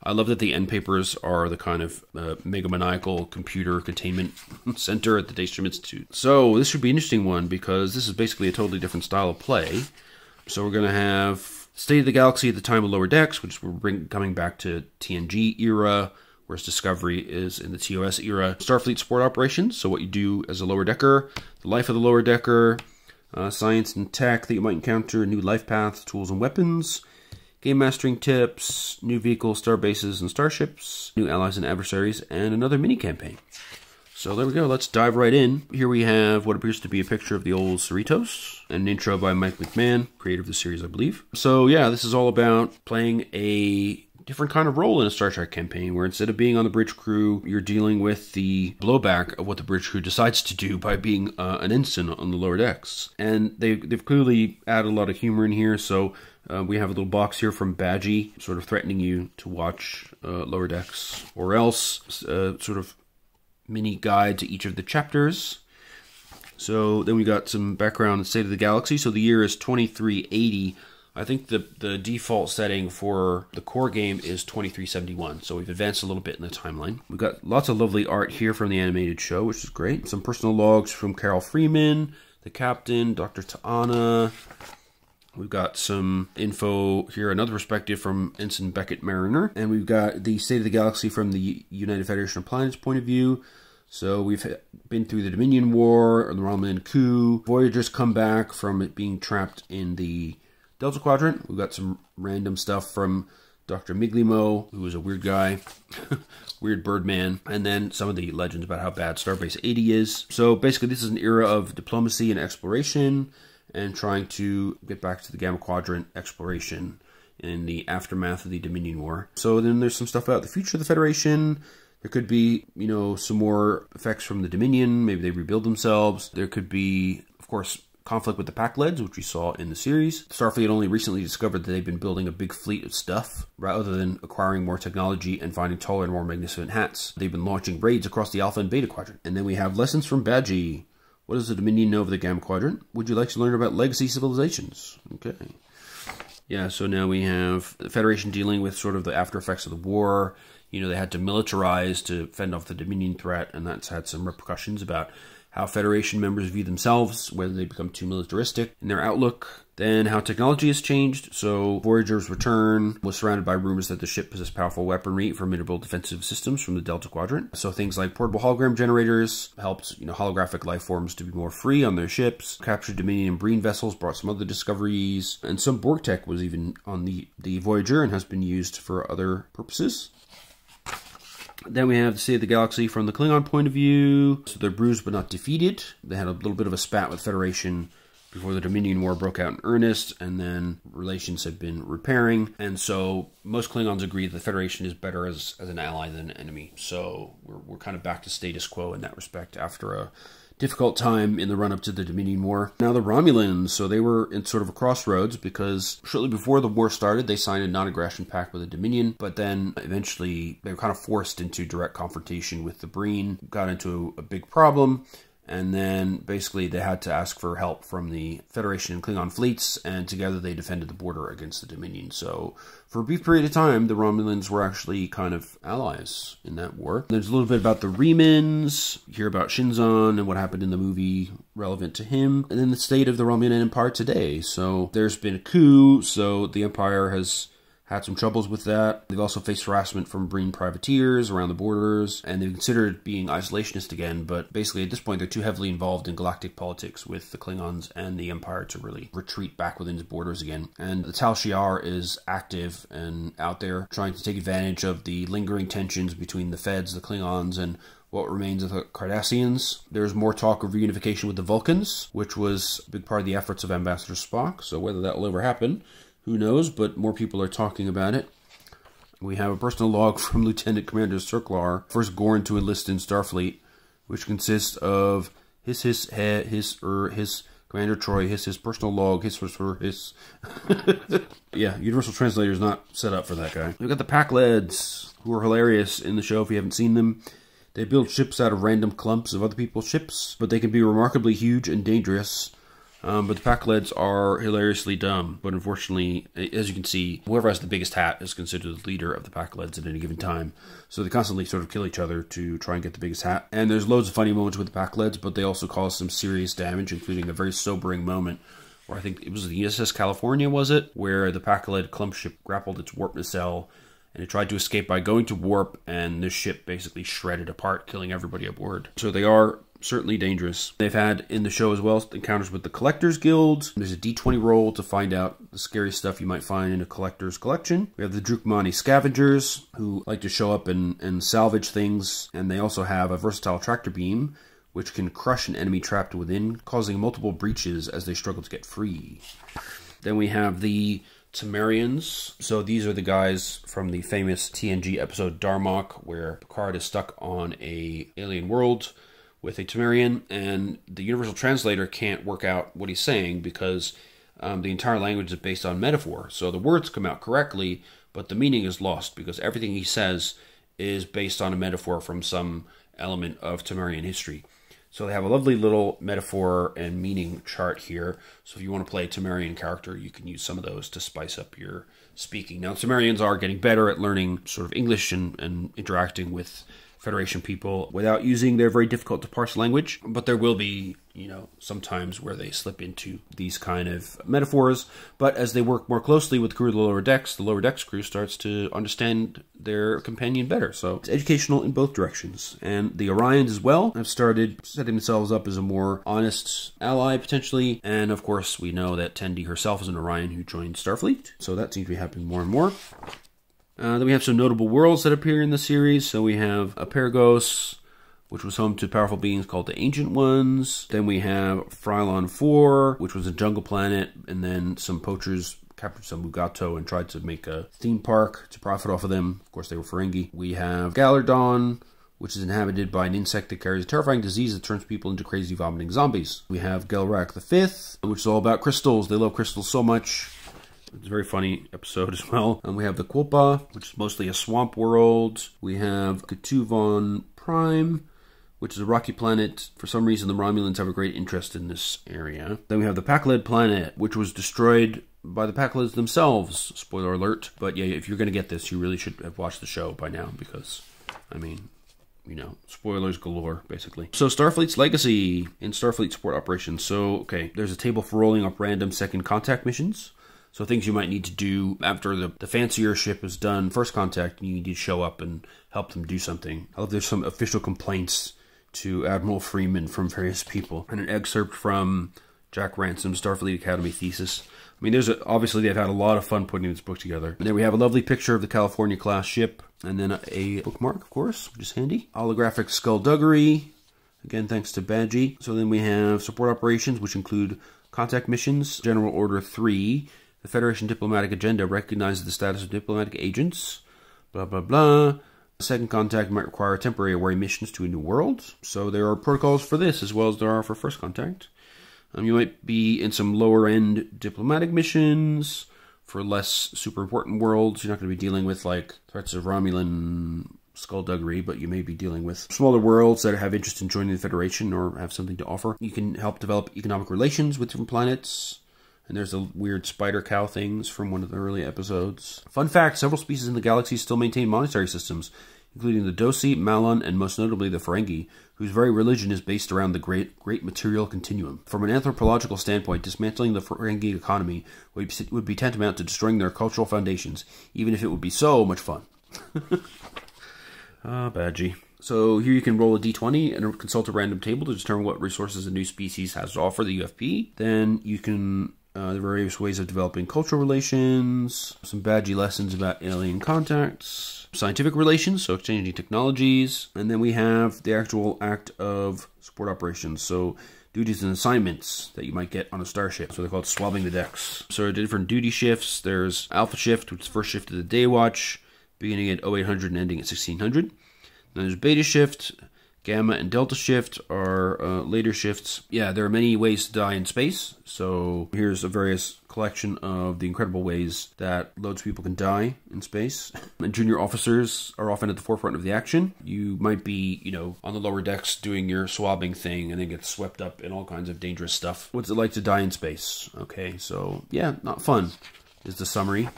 I love that the end papers are the kind of megamaniacal computer containment center at the Daystrom Institute. So this should be an interesting one, because this is basically a totally different style of play. So we're going to have State of the Galaxy at the time of Lower Decks, which we're coming back to TNG era, whereas Discovery is in the TOS era. Starfleet support operations, so what you do as a Lower Decker, the life of the Lower Decker, science and tech that you might encounter, new life paths, tools and weapons, game mastering tips, new vehicles, star bases and starships, new allies and adversaries, and another mini-campaign. So there we go, let's dive right in. Here we have what appears to be a picture of the old Cerritos, and an intro by Mike McMahon, creator of the series, I believe. So yeah, this is all about playing a different kind of role in a Star Trek campaign, where instead of being on the bridge crew, you're dealing with the blowback of what the bridge crew decides to do by being an ensign on the Lower Decks. And they've clearly added a lot of humor in here, so we have a little box here from Badgie, sort of threatening you to watch Lower Decks, or else sort of mini guide to each of the chapters. So then we got some background on State of the Galaxy. So the year is 2380. I think the default setting for the core game is 2371, so we've advanced a little bit in the timeline. We've got lots of lovely art here from the animated show, which is great. Some personal logs from Carol Freeman, the captain, Dr. Ta'ana. We've got some info here, another perspective from Ensign Beckett Mariner. And we've got the State of the Galaxy from the United Federation of Planets point of view. So we've been through the Dominion War, or the Romulan coup. Voyager's come back from it being trapped in the Delta Quadrant. We've got some random stuff from Dr. Miglimo, who was a weird guy, weird Birdman, and then some of the legends about how bad Starbase 80 is. So basically this is an era of diplomacy and exploration, and trying to get back to the Gamma Quadrant exploration in the aftermath of the Dominion War. So then there's some stuff about the future of the Federation. There could be, you know, some more effects from the Dominion. Maybe they rebuild themselves. There could be, of course, conflict with the Pakleds, which we saw in the series. Starfleet only recently discovered that they've been building a big fleet of stuff, rather than acquiring more technology and finding taller and more magnificent hats. They've been launching raids across the Alpha and Beta Quadrant. And then we have lessons from Badgie. What does the Dominion know of the Gamma Quadrant? Would you like to learn about legacy civilizations? Okay. Yeah, so now we have the Federation dealing with sort of the after effects of the war. You know, they had to militarize to fend off the Dominion threat, and that's had some repercussions about how Federation members view themselves, whether they become too militaristic in their outlook. Then how technology has changed. So Voyager's return was surrounded by rumors that the ship possessed powerful weaponry, formidable defensive systems from the Delta Quadrant. So things like portable hologram generators helped, you know, holographic life forms to be more free on their ships. Captured Dominion and Breen vessels brought some other discoveries, and some Borg tech was even on the Voyager and has been used for other purposes. Then we have the State of the Galaxy from the Klingon point of view. So they're bruised but not defeated. They had a little bit of a spat with Federation before the Dominion War broke out in earnest, and then relations had been repairing. And so most Klingons agree that the Federation is better as an ally than an enemy. So we're kind of back to status quo in that respect after a difficult time in the run-up to the Dominion War. Now the Romulans, so they were in sort of a crossroads because shortly before the war started, they signed a non-aggression pact with the Dominion, but then eventually they were kind of forced into direct confrontation with the Breen, got into a big problem, and then basically they had to ask for help from the Federation and Klingon fleets, and together they defended the border against the Dominion. So for a brief period of time, the Romulans were actually kind of allies in that war. There's a little bit about the Remans, you hear about Shinzon and what happened in the movie relevant to him, and then the state of the Romulan Empire today. So there's been a coup, so the Empire has had some troubles with that. They've also faced harassment from Breen privateers around the borders, and they've considered being isolationist again, but basically at this point they're too heavily involved in galactic politics with the Klingons and the Empire to really retreat back within its borders again. And the Tal Shiar is active and out there trying to take advantage of the lingering tensions between the Feds, the Klingons, and what remains of the Cardassians. There's more talk of reunification with the Vulcans, which was a big part of the efforts of Ambassador Spock, so whether that will ever happen, who knows, but more people are talking about it. We have a personal log from Lieutenant Commander Circlar, first Gorn to enlist in Starfleet, which consists of his Commander Troy, his personal log, his. Yeah, Universal Translator is not set up for that guy. We've got the Pakleds, who are hilarious in the show if you haven't seen them. They build ships out of random clumps of other people's ships, but they can be remarkably huge and dangerous. But the Pakleds are hilariously dumb. But unfortunately, as you can see, whoever has the biggest hat is considered the leader of the Pakleds at any given time. So they constantly sort of kill each other to try and get the biggest hat. And there's loads of funny moments with the Pakleds, but they also cause some serious damage, including a very sobering moment where I think it was the USS California, was it? Where the Pakled clump ship grappled its warp nacelle, and it tried to escape by going to warp, and this ship basically shredded apart, killing everybody aboard. So they are certainly dangerous. They've had, in the show as well, encounters with the Collectors Guild. There's a D20 roll to find out the scary stuff you might find in a collector's collection. We have the Drukmani Scavengers, who like to show up and salvage things, and they also have a versatile tractor beam, which can crush an enemy trapped within, causing multiple breaches as they struggle to get free. Then we have the Temerians. So these are the guys from the famous TNG episode Darmok, where Picard is stuck on a alien world with a Temerian, and the Universal Translator can't work out what he's saying because the entire language is based on metaphor. So the words come out correctly, but the meaning is lost because everything he says is based on a metaphor from some element of Temerian history. So they have a lovely little metaphor and meaning chart here. So if you want to play a Temerian character, you can use some of those to spice up your speaking. Now, Temerians are getting better at learning sort of English and interacting with Federation people without using their very difficult to parse language, but there will be, some times where they slip into these kind of metaphors. But as they work more closely with the crew of the lower decks crew starts to understand their companion better. So it's educational in both directions. And the Orions as well have started setting themselves up as a more honest ally, potentially. And of course, we know that Tendi herself is an Orion who joined Starfleet. So that seems to be happening more and more. Then we have some notable worlds that appear in the series. So we have Apergos, which was home to powerful beings called the Ancient Ones. Then we have Frylon 4, which was a jungle planet, and then some poachers captured some Mugato and tried to make a theme park to profit off of them. Of course, they were Ferengi. We have Gallardon, which is inhabited by an insect that carries a terrifying disease that turns people into crazy vomiting zombies. We have Gelrak V, which is all about crystals. They love crystals so much. It's a very funny episode as well. And we have the Quilpa, which is mostly a swamp world. We have Ketuvon Prime, which is a rocky planet. For some reason, the Romulans have a great interest in this area. Then we have the Pakled planet, which was destroyed by the Pakleds themselves. Spoiler alert. But yeah, if you're going to get this, you really should have watched the show by now because, spoilers galore, basically. So Starfleet's legacy in Starfleet support operations. So, okay, there's a table for rolling up random second contact missions. So things you might need to do after the fancier ship is done first contact, you need to show up and help them do something. I love there's some official complaints to Admiral Freeman from various people. And an excerpt from Jack Ransom's Starfleet Academy thesis. I mean, obviously they've had a lot of fun putting this book together. And then we have a lovely picture of the California class ship. And then a bookmark, of course, which is handy. Holographic skullduggery. Again, thanks to Badgie. So then we have support operations, which include Contact missions, General Order 3. The Federation diplomatic agenda recognizes the status of diplomatic agents. Blah, blah, blah. Second contact might require temporary missions to a new world. So there are protocols for this as well as there are for first contact. You might be in some lower-end diplomatic missions for less super important worlds. You're not going to be dealing with, like, threats of Romulan skullduggery, but you may be dealing with smaller worlds that have interest in joining the Federation or have something to offer. You can help develop economic relations with different planets. And there's the weird spider cow things from one of the early episodes. Fun fact, several species in the galaxy still maintain monetary systems, including the Dosi, Malon, and most notably the Ferengi, whose very religion is based around the great material continuum. From an anthropological standpoint, dismantling the Ferengi economy would be tantamount to destroying their cultural foundations, even if it would be so much fun. Badgie. So here you can roll a d20 and consult a random table to determine what resources a new species has to offer the UFP. Then you can... there are various ways of developing cultural relations, some badgy lessons about alien contacts, scientific relations, so exchanging technologies, and then we have the actual act of support operations, so duties and assignments that you might get on a starship. So they're called swabbing the decks. So there are different duty shifts. There's Alpha Shift, which is the first shift of the day watch, beginning at 0800 and ending at 1600. Then there's Beta Shift. Gamma and Delta Shift are later shifts. Yeah, there are many ways to die in space. So here's a various collection of the incredible ways that loads of people can die in space. And junior officers are often at the forefront of the action. You might be, you know, on the lower decks doing your swabbing thing and then get swept up in all kinds of dangerous stuff. What's it like to die in space? Okay, so yeah, not fun is the summary.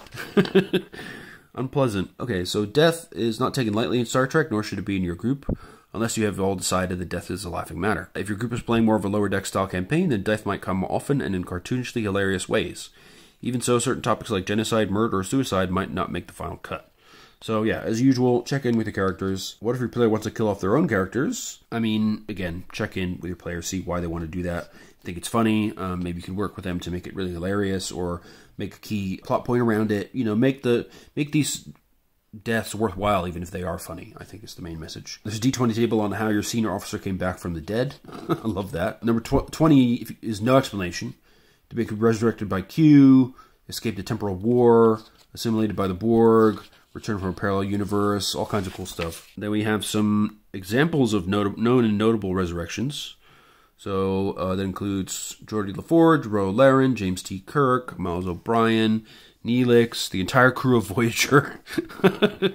Unpleasant. Okay, so death is not taken lightly in Star Trek, nor should it be in your group, unless you have all decided that death is a laughing matter. If your group is playing more of a lower deck style campaign, then death might come often and in cartoonishly hilarious ways. Even so, certain topics like genocide, murder, or suicide might not make the final cut. So yeah, as usual, check in with your characters. What if your player wants to kill off their own characters? I mean, again, check in with your player, see why they want to do that. Think it's funny, maybe you can work with them to make it really hilarious, or make a key plot point around it. You know, make these deaths worthwhile, even if they are funny, I think is the main message. There's a D20 table on how your senior officer came back from the dead. I love that. Number 20 is no explanation. To be resurrected by Q, escaped a temporal war, assimilated by the Borg, returned from a parallel universe, all kinds of cool stuff. Then we have some examples of known and notable resurrections. So that includes Geordi LaForge, Ro Laren, James T. Kirk, Miles O'Brien, Neelix, the entire crew of Voyager, the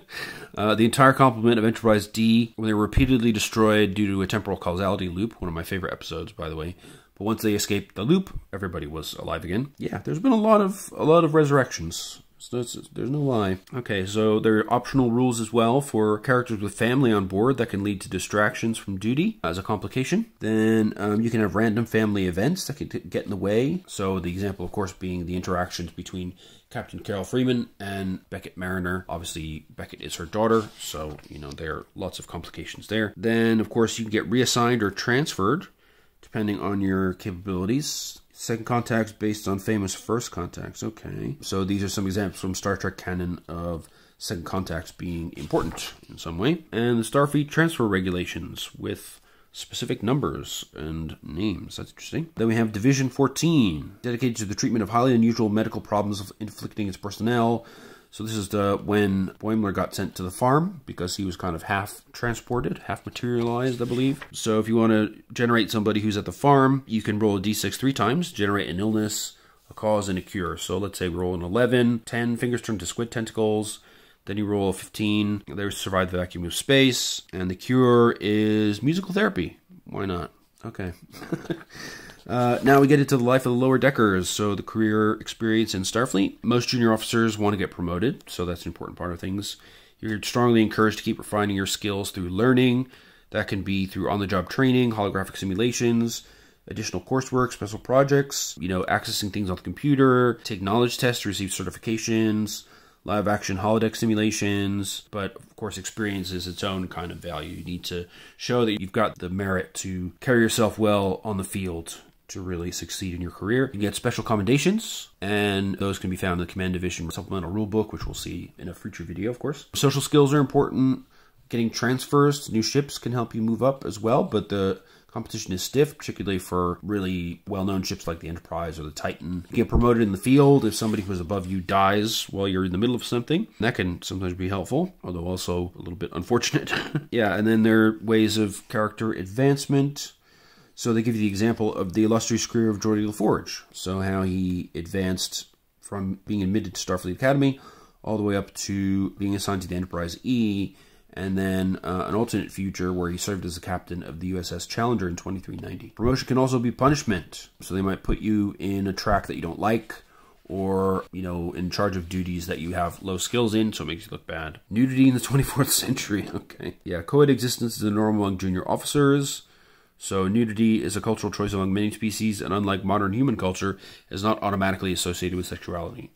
entire complement of Enterprise D, when they were repeatedly destroyed due to a temporal causality loop, one of my favorite episodes, by the way. But once they escaped the loop, everybody was alive again. Yeah, there's been a lot of resurrections. So there's no lie. Okay, so there are optional rules as well for characters with family on board that can lead to distractions from duty as a complication. Then you can have random family events that can get in the way. So the example, of course, being the interactions between Captain Carol Freeman and Beckett Mariner. Obviously, Beckett is her daughter, so, you know, there are lots of complications there. Then, of course, you can get reassigned or transferred, depending on your capabilities. Second contacts based on famous first contacts. Okay. So these are some examples from Star Trek canon of second contacts being important in some way. And the Starfleet transfer regulations with specific numbers and names. That's interesting. Then we have Division 14, dedicated to the treatment of highly unusual medical problems inflicting its personnel. So this is when Boimler got sent to the farm because he was kind of half transported, half materialized, I believe. So if you want to generate somebody who's at the farm, you can roll a d6 3 times, generate an illness, a cause, and a cure. So let's say roll an 11, 10, fingers turn to squid tentacles. Then you roll a 15, they survive the vacuum of space. And the cure is musical therapy. Why not? Okay. Now we get into the life of the lower deckers, so the career experience in Starfleet. Most junior officers want to get promoted, so that's an important part of things. You're strongly encouraged to keep refining your skills through learning. That can be through on-the-job training, holographic simulations, additional coursework, special projects, you know, accessing things on the computer, take knowledge tests to receive certifications, live-action holodeck simulations, but of course experience is its own kind of value. You need to show that you've got the merit to carry yourself well on the field to really succeed in your career. You can get special commendations, and those can be found in the Command Division Supplemental Rulebook, which we'll see in a future video, of course. Social skills are important. Getting transfers to new ships can help you move up as well, but the Competition is stiff, particularly for really well-known ships like the Enterprise or the Titan. You get promoted in the field if somebody who's above you dies while you're in the middle of something. That can sometimes be helpful, although also a little bit unfortunate. Yeah, and then there are ways of character advancement. So they give you the example of the illustrious career of Geordi LaForge. So how he advanced from being admitted to Starfleet Academy all the way up to being assigned to the Enterprise E, and then an alternate future where he served as the captain of the USS Challenger in 2390. Promotion can also be punishment. So they might put you in a track that you don't like, or, you know, in charge of duties that you have low skills in, so it makes you look bad. Nudity in the 24th century, okay. Yeah, co-ed existence is the norm among junior officers. So nudity is a cultural choice among many species, and unlike modern human culture, is not automatically associated with sexuality.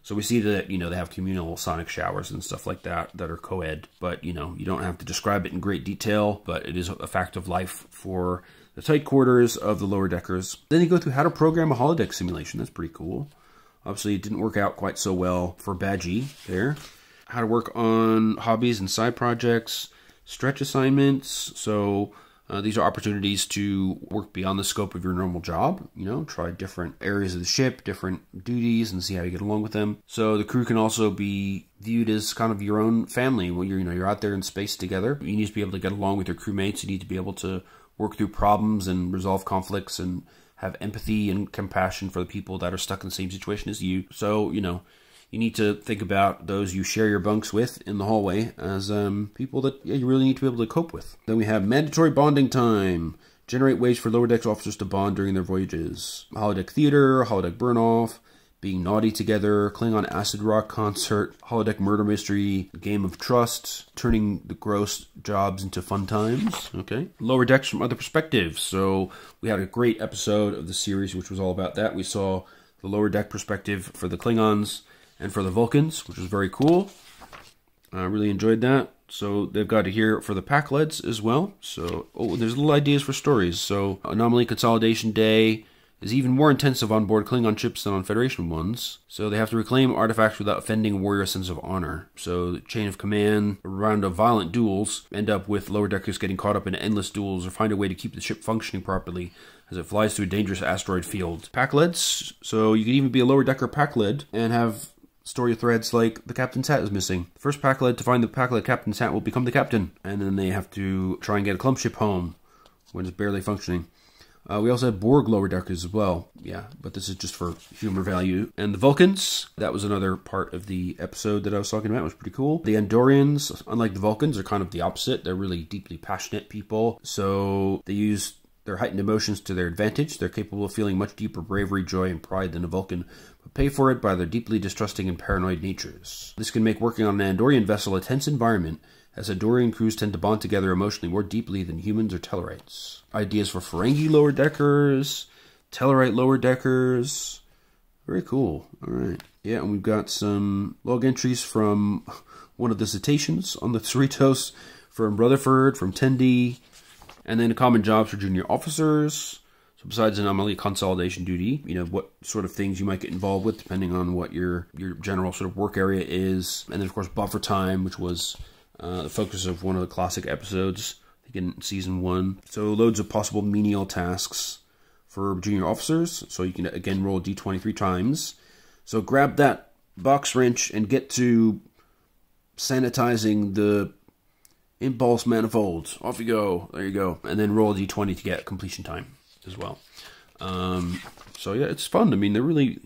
So we see that, you know, they have communal sonic showers and stuff like that that are co-ed. But, you know, you don't have to describe it in great detail, but it is a fact of life for the tight quarters of the lower deckers. Then you go through how to program a holodeck simulation. That's pretty cool. Obviously, it didn't work out quite so well for Badgie there. How to work on hobbies and side projects, stretch assignments. So these are opportunities to work beyond the scope of your normal job, you know, try different areas of the ship, different duties, and see how you get along with them. So the crew can also be viewed as kind of your own family. When you're out there in space together, you need to be able to get along with your crewmates. You need to be able to work through problems and resolve conflicts and have empathy and compassion for the people that are stuck in the same situation as you. So, you know, you need to think about those you share your bunks with in the hallway as people that you really need to be able to cope with. Then we have mandatory bonding time. Generate ways for lower decks officers to bond during their voyages. Holodeck theater, holodeck burn-off, being naughty together, Klingon acid rock concert, holodeck murder mystery, game of trust, turning the gross jobs into fun times. Okay. Lower decks from other perspectives. So we had a great episode of the series which was all about that. We saw the lower deck perspective for the Klingons and for the Vulcans, which was very cool. I really enjoyed that. So they've got it here for the Pakleds as well. So, there's little ideas for stories. So Anomaly Consolidation Day is even more intensive on board Klingon ships than on Federation ones. So they have to reclaim artifacts without offending a warrior's sense of honor. So the chain of command, a round of violent duels, end up with lower deckers getting caught up in endless duels or find a way to keep the ship functioning properly as it flies through a dangerous asteroid field. Pakleds, so you could even be a lower decker Pakled and have story threads like the captain's hat is missing. The first Pakled to find the Pakled captain's hat will become the captain, and then they have to try and get a clump ship home when it's barely functioning. We also had Borg lower deckers as well. Yeah, but this is just for humor value. And the Vulcans, that was another part of the episode that I was talking about. It was pretty cool. The Andorians, unlike the Vulcans, are kind of the opposite. They're really deeply passionate people. So they use their heightened emotions to their advantage. They're capable of feeling much deeper bravery, joy, and pride than a Vulcan, but pay for it by their deeply distrusting and paranoid natures. This can make working on an Andorian vessel a tense environment, as Andorian crews tend to bond together emotionally more deeply than humans or Tellarites. Ideas for Ferengi lower deckers, Tellarite lower deckers. Very cool. All right. Yeah, and we've got some log entries from one of the cetaceans on the Cerritos, from Rutherford, from Tendi, and then common jobs for junior officers. So besides anomaly consolidation duty, you know, what sort of things you might get involved with depending on what your general sort of work area is. And then, of course, buffer time, which was the focus of one of the classic episodes, I think in season 1. So loads of possible menial tasks for junior officers. So you can, again, roll a d20 3 times. So grab that box wrench and get to sanitizing the impulse manifolds. Off you go. There you go. And then roll a d20 to get completion time as well. So yeah, it's fun. I mean, they're really...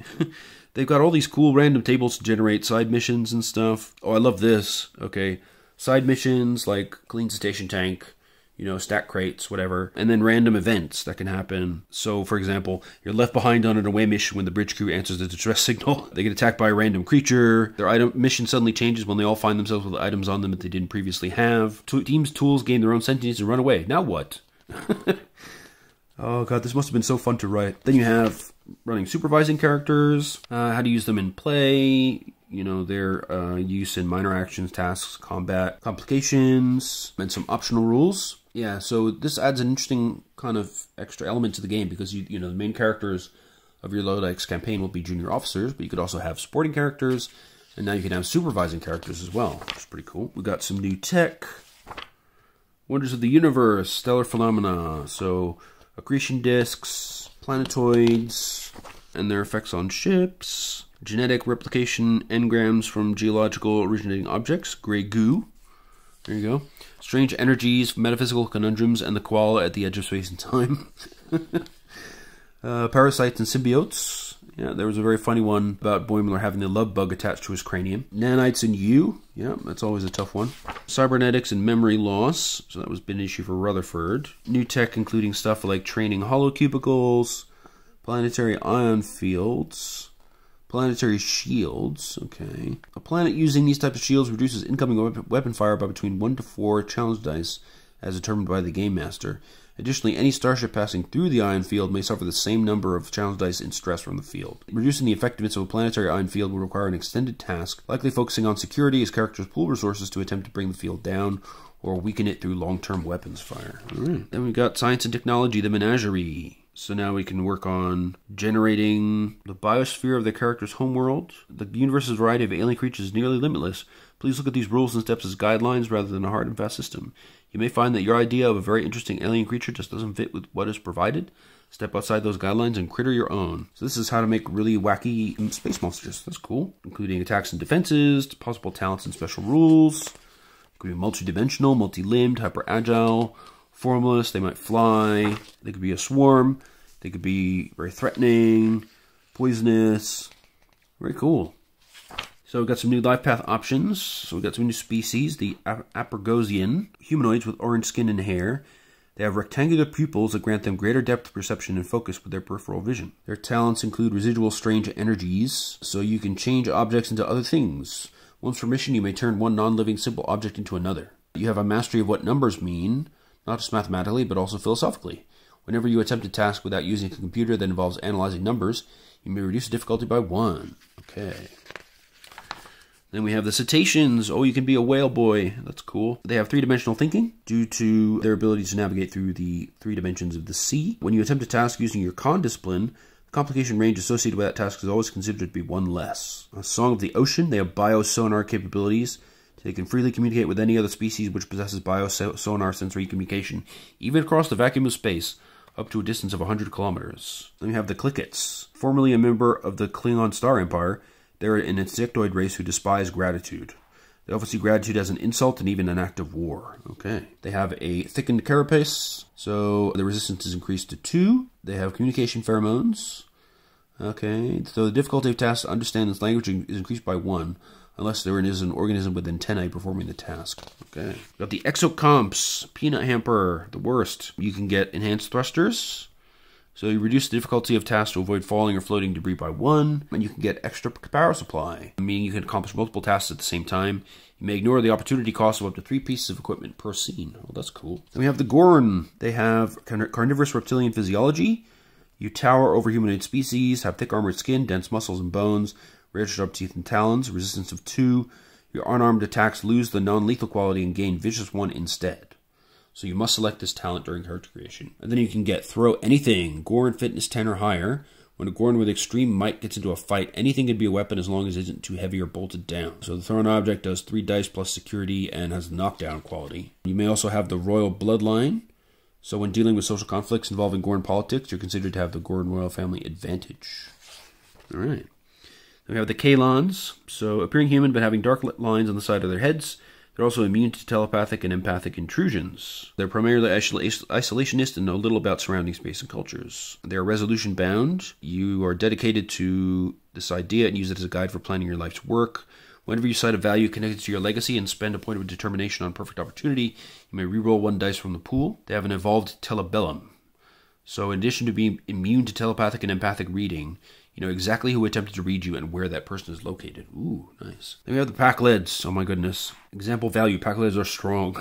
they've got all these cool random tables to generate side missions and stuff. Oh, I love this. Okay. Side missions like clean station tank, you know, stack crates, whatever. And then random events that can happen. So, for example, you're left behind on an away mission when the bridge crew answers the distress signal. They get attacked by a random creature. Their mission suddenly changes when they all find themselves with items on them that they didn't previously have. Teams' tools gain their own sentience and run away. Now what? Oh god, this must have been so fun to write. Then you have running supervising characters, how to use them in play, you know, their use in minor actions, tasks, combat, complications, and some optional rules. Yeah, so this adds an interesting kind of extra element to the game because, you know, the main characters of your Lower Decks campaign will be junior officers, but you could also have supporting characters, and now you can have supervising characters as well, which is pretty cool. We got some new tech. Wonders of the universe, stellar phenomena. So, accretion disks, planetoids, and their effects on ships. Genetic replication engrams from geological originating objects. Grey goo. There you go. Strange energies, metaphysical conundrums, and the koala at the edge of space and time. Parasites and symbiotes. Yeah, there was a very funny one about Boimler having the love bug attached to his cranium. Nanites and you. Yeah, that's always a tough one. Cybernetics and memory loss. So that was been an issue for Rutherford. New tech including stuff like training holocubicles, planetary ion fields, planetary shields. Okay. A planet using these types of shields reduces incoming weapon fire by between 1 to 4 challenge dice as determined by the game master. Additionally, any starship passing through the ion field may suffer the same number of challenge dice in stress from the field. Reducing the effectiveness of a planetary ion field will require an extended task, likely focusing on security as characters pool resources to attempt to bring the field down or weaken it through long-term weapons fire. Alright, then we've got science and technology, the menagerie. So now we can work on generating the biosphere of the character's homeworld. The universe's variety of alien creatures is nearly limitless. Please look at these rules and steps as guidelines rather than a hard and fast system. You may find that your idea of a very interesting alien creature just doesn't fit with what is provided. Step outside those guidelines and critter your own. So this is how to make really wacky space monsters. That's cool. Including attacks and defenses, possible talents and special rules. Could be multi-dimensional, multi-limbed, hyper-agile, formless. They might fly. They could be a swarm. They could be very threatening, poisonous. Very cool. So we've got some new life path options. So we've got some new species, the Apragosian, humanoids with orange skin and hair. They have rectangular pupils that grant them greater depth perception and focus with their peripheral vision. Their talents include residual strange energies, so you can change objects into other things. Once per mission, you may turn one non-living simple object into another. You have a mastery of what numbers mean, not just mathematically, but also philosophically. Whenever you attempt a task without using a computer that involves analyzing numbers, you may reduce the difficulty by 1. Okay. Then we have the cetaceans. Oh, you can be a whale boy. That's cool. They have 3-dimensional thinking due to their ability to navigate through the 3 dimensions of the sea. When you attempt a task using your con discipline, the complication range associated with that task is always considered to be 1 less. A song of the ocean. They have biosonar capabilities. They can freely communicate with any other species which possesses biosonar sensory communication, even across the vacuum of space, up to a distance of 100 kilometers. Then we have the Clickets. Formerly a member of the Klingon Star Empire, they're an insectoid race who despise gratitude. They often see gratitude as an insult and even an act of war. Okay. They have a thickened carapace, so the resistance is increased to 2. They have communication pheromones. Okay. So the difficulty of tasks to understand this language is increased by 1, unless there is an organism with antennae performing the task. Okay. We've got the exocomps, peanut hamper, the worst. You can get enhanced thrusters. So you reduce the difficulty of tasks to avoid falling or floating debris by 1, and you can get extra power supply, meaning you can accomplish multiple tasks at the same time. You may ignore the opportunity cost of up to 3 pieces of equipment per scene. Oh, that's cool. Then we have the Gorn. They have carnivorous reptilian physiology. You tower over humanoid species, have thick armored skin, dense muscles and bones, rare sharp teeth and talons, resistance of 2. Your unarmed attacks lose the non-lethal quality and gain vicious 1 instead. So you must select this talent during character creation. And then you can get throw anything, Gorn fitness 10 or higher. When a Gorn with extreme might gets into a fight, anything can be a weapon as long as it isn't too heavy or bolted down. So the thrown object does 3 dice plus security and has knockdown quality. You may also have the royal bloodline. So when dealing with social conflicts involving Gorn politics, you're considered to have the Gorn royal family advantage. Alright. Then we have the Kalons. So appearing human but having dark lines on the side of their heads. They're also immune to telepathic and empathic intrusions. They're primarily isolationist and know little about surrounding space and cultures. They're resolution bound. You are dedicated to this idea and use it as a guide for planning your life's work. Whenever you cite a value connected to your legacy and spend a point of determination on perfect opportunity, you may reroll 1 dice from the pool. They have an evolved telebellum. So in addition to being immune to telepathic and empathic reading, you know exactly who attempted to read you and where that person is located. Ooh, nice. Then we have the pack lids. Oh my goodness. Example value. Pack lids are strong.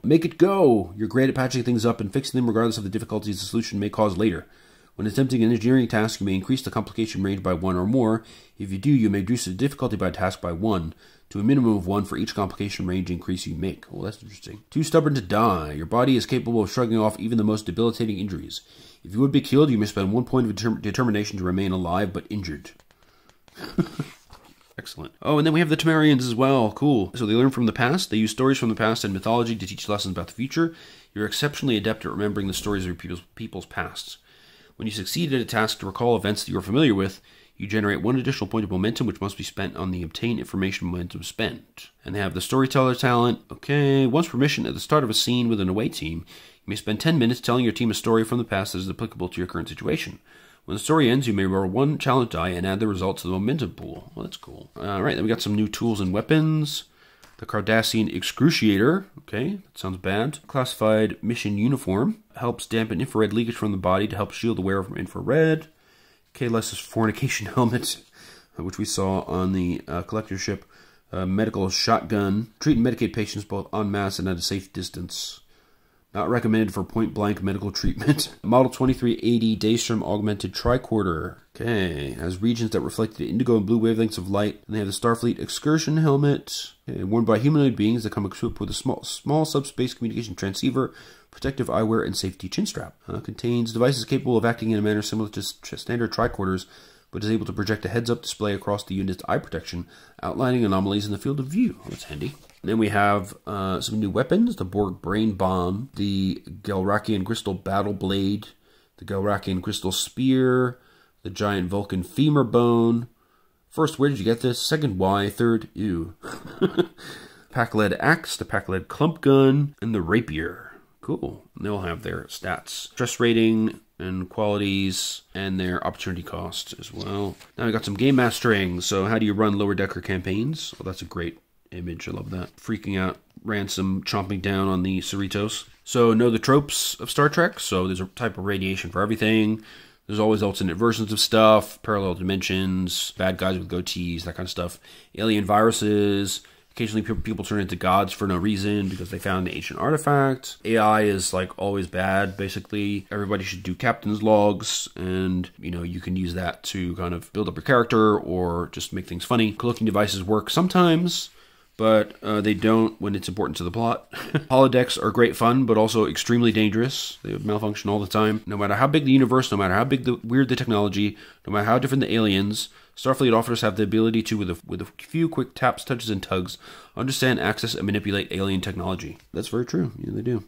Make it go. You're great at patching things up and fixing them regardless of the difficulties the solution may cause later. When attempting an engineering task, you may increase the complication range by 1 or more. If you do, you may reduce the difficulty by a task by 1, to a minimum of 1 for each complication range increase you make. Oh, that's interesting. Too stubborn to die. Your body is capable of shrugging off even the most debilitating injuries. If you would be killed, you may spend 1 point of determination to remain alive but injured. Excellent. Oh, and then we have the Temerians as well. Cool. So they learn from the past. They use stories from the past and mythology to teach lessons about the future. You're exceptionally adept at remembering the stories of your people's pasts. When you succeed at a task to recall events that you're familiar with, you generate 1 additional point of momentum, which must be spent on the obtained information momentum spent. And they have the storyteller talent. Okay, once per mission at the start of a scene with an away team, you may spend 10 minutes telling your team a story from the past that is applicable to your current situation. When the story ends, you may roll 1 challenge die and add the results to the momentum pool. Well, that's cool. Alright, then we got some new tools and weapons. The Cardassian Excruciator. Okay, that sounds bad. Classified mission uniform. Helps dampen infrared leakage from the body to help shield the wearer from infrared. K-Less's fornication helmet, which we saw on the collector ship. Medical shotgun. Treat and medicate patients both en masse and at a safe distance. Not recommended for point-blank medical treatment. Model 2380 Daystrom Augmented Tricorder. Okay, has regions that reflect the indigo and blue wavelengths of light. And they have the Starfleet Excursion Helmet. Okay, worn by humanoid beings that come equipped with a small subspace communication transceiver, protective eyewear, and safety chin strap. Contains devices capable of acting in a manner similar to standard tricorders, but is able to project a heads-up display across the unit's eye protection, outlining anomalies in the field of view. Oh, that's handy. And then we have some new weapons, the Borg Brain Bomb, the Galrakian Crystal Battle Blade, the Galrakian Crystal Spear, the Giant Vulcan Femur Bone. First, where did you get this? Second, why? Third, ew. Pack-Lead Axe, the Pack-Lead Clump Gun, and the Rapier. Cool. And they'll have their stats. Stress rating and qualities, and their opportunity cost as well. Now we got some game mastering. So how do you run lower decker campaigns? Well, that's a great image. I love that. Freaking out Ransom chomping down on the Cerritos. So know the tropes of Star Trek. So there's a type of radiation for everything. There's always alternate versions of stuff, parallel dimensions, bad guys with goatees, that kind of stuff. Alien viruses. Occasionally people turn into gods for no reason because they found an ancient artifact. AI is like always bad, basically. Everybody should do captain's logs, and you can use that to kind of build up your character or just make things funny. Cloaking devices work sometimes, but they don't when it's important to the plot. Holodecks are great fun, but also extremely dangerous. They malfunction all the time. No matter how big the universe, no matter how weird the technology, no matter how different the aliens, Starfleet officers have the ability to, with a few quick taps, touches, and tugs, understand, access, and manipulate alien technology. That's very true. Yeah, they do.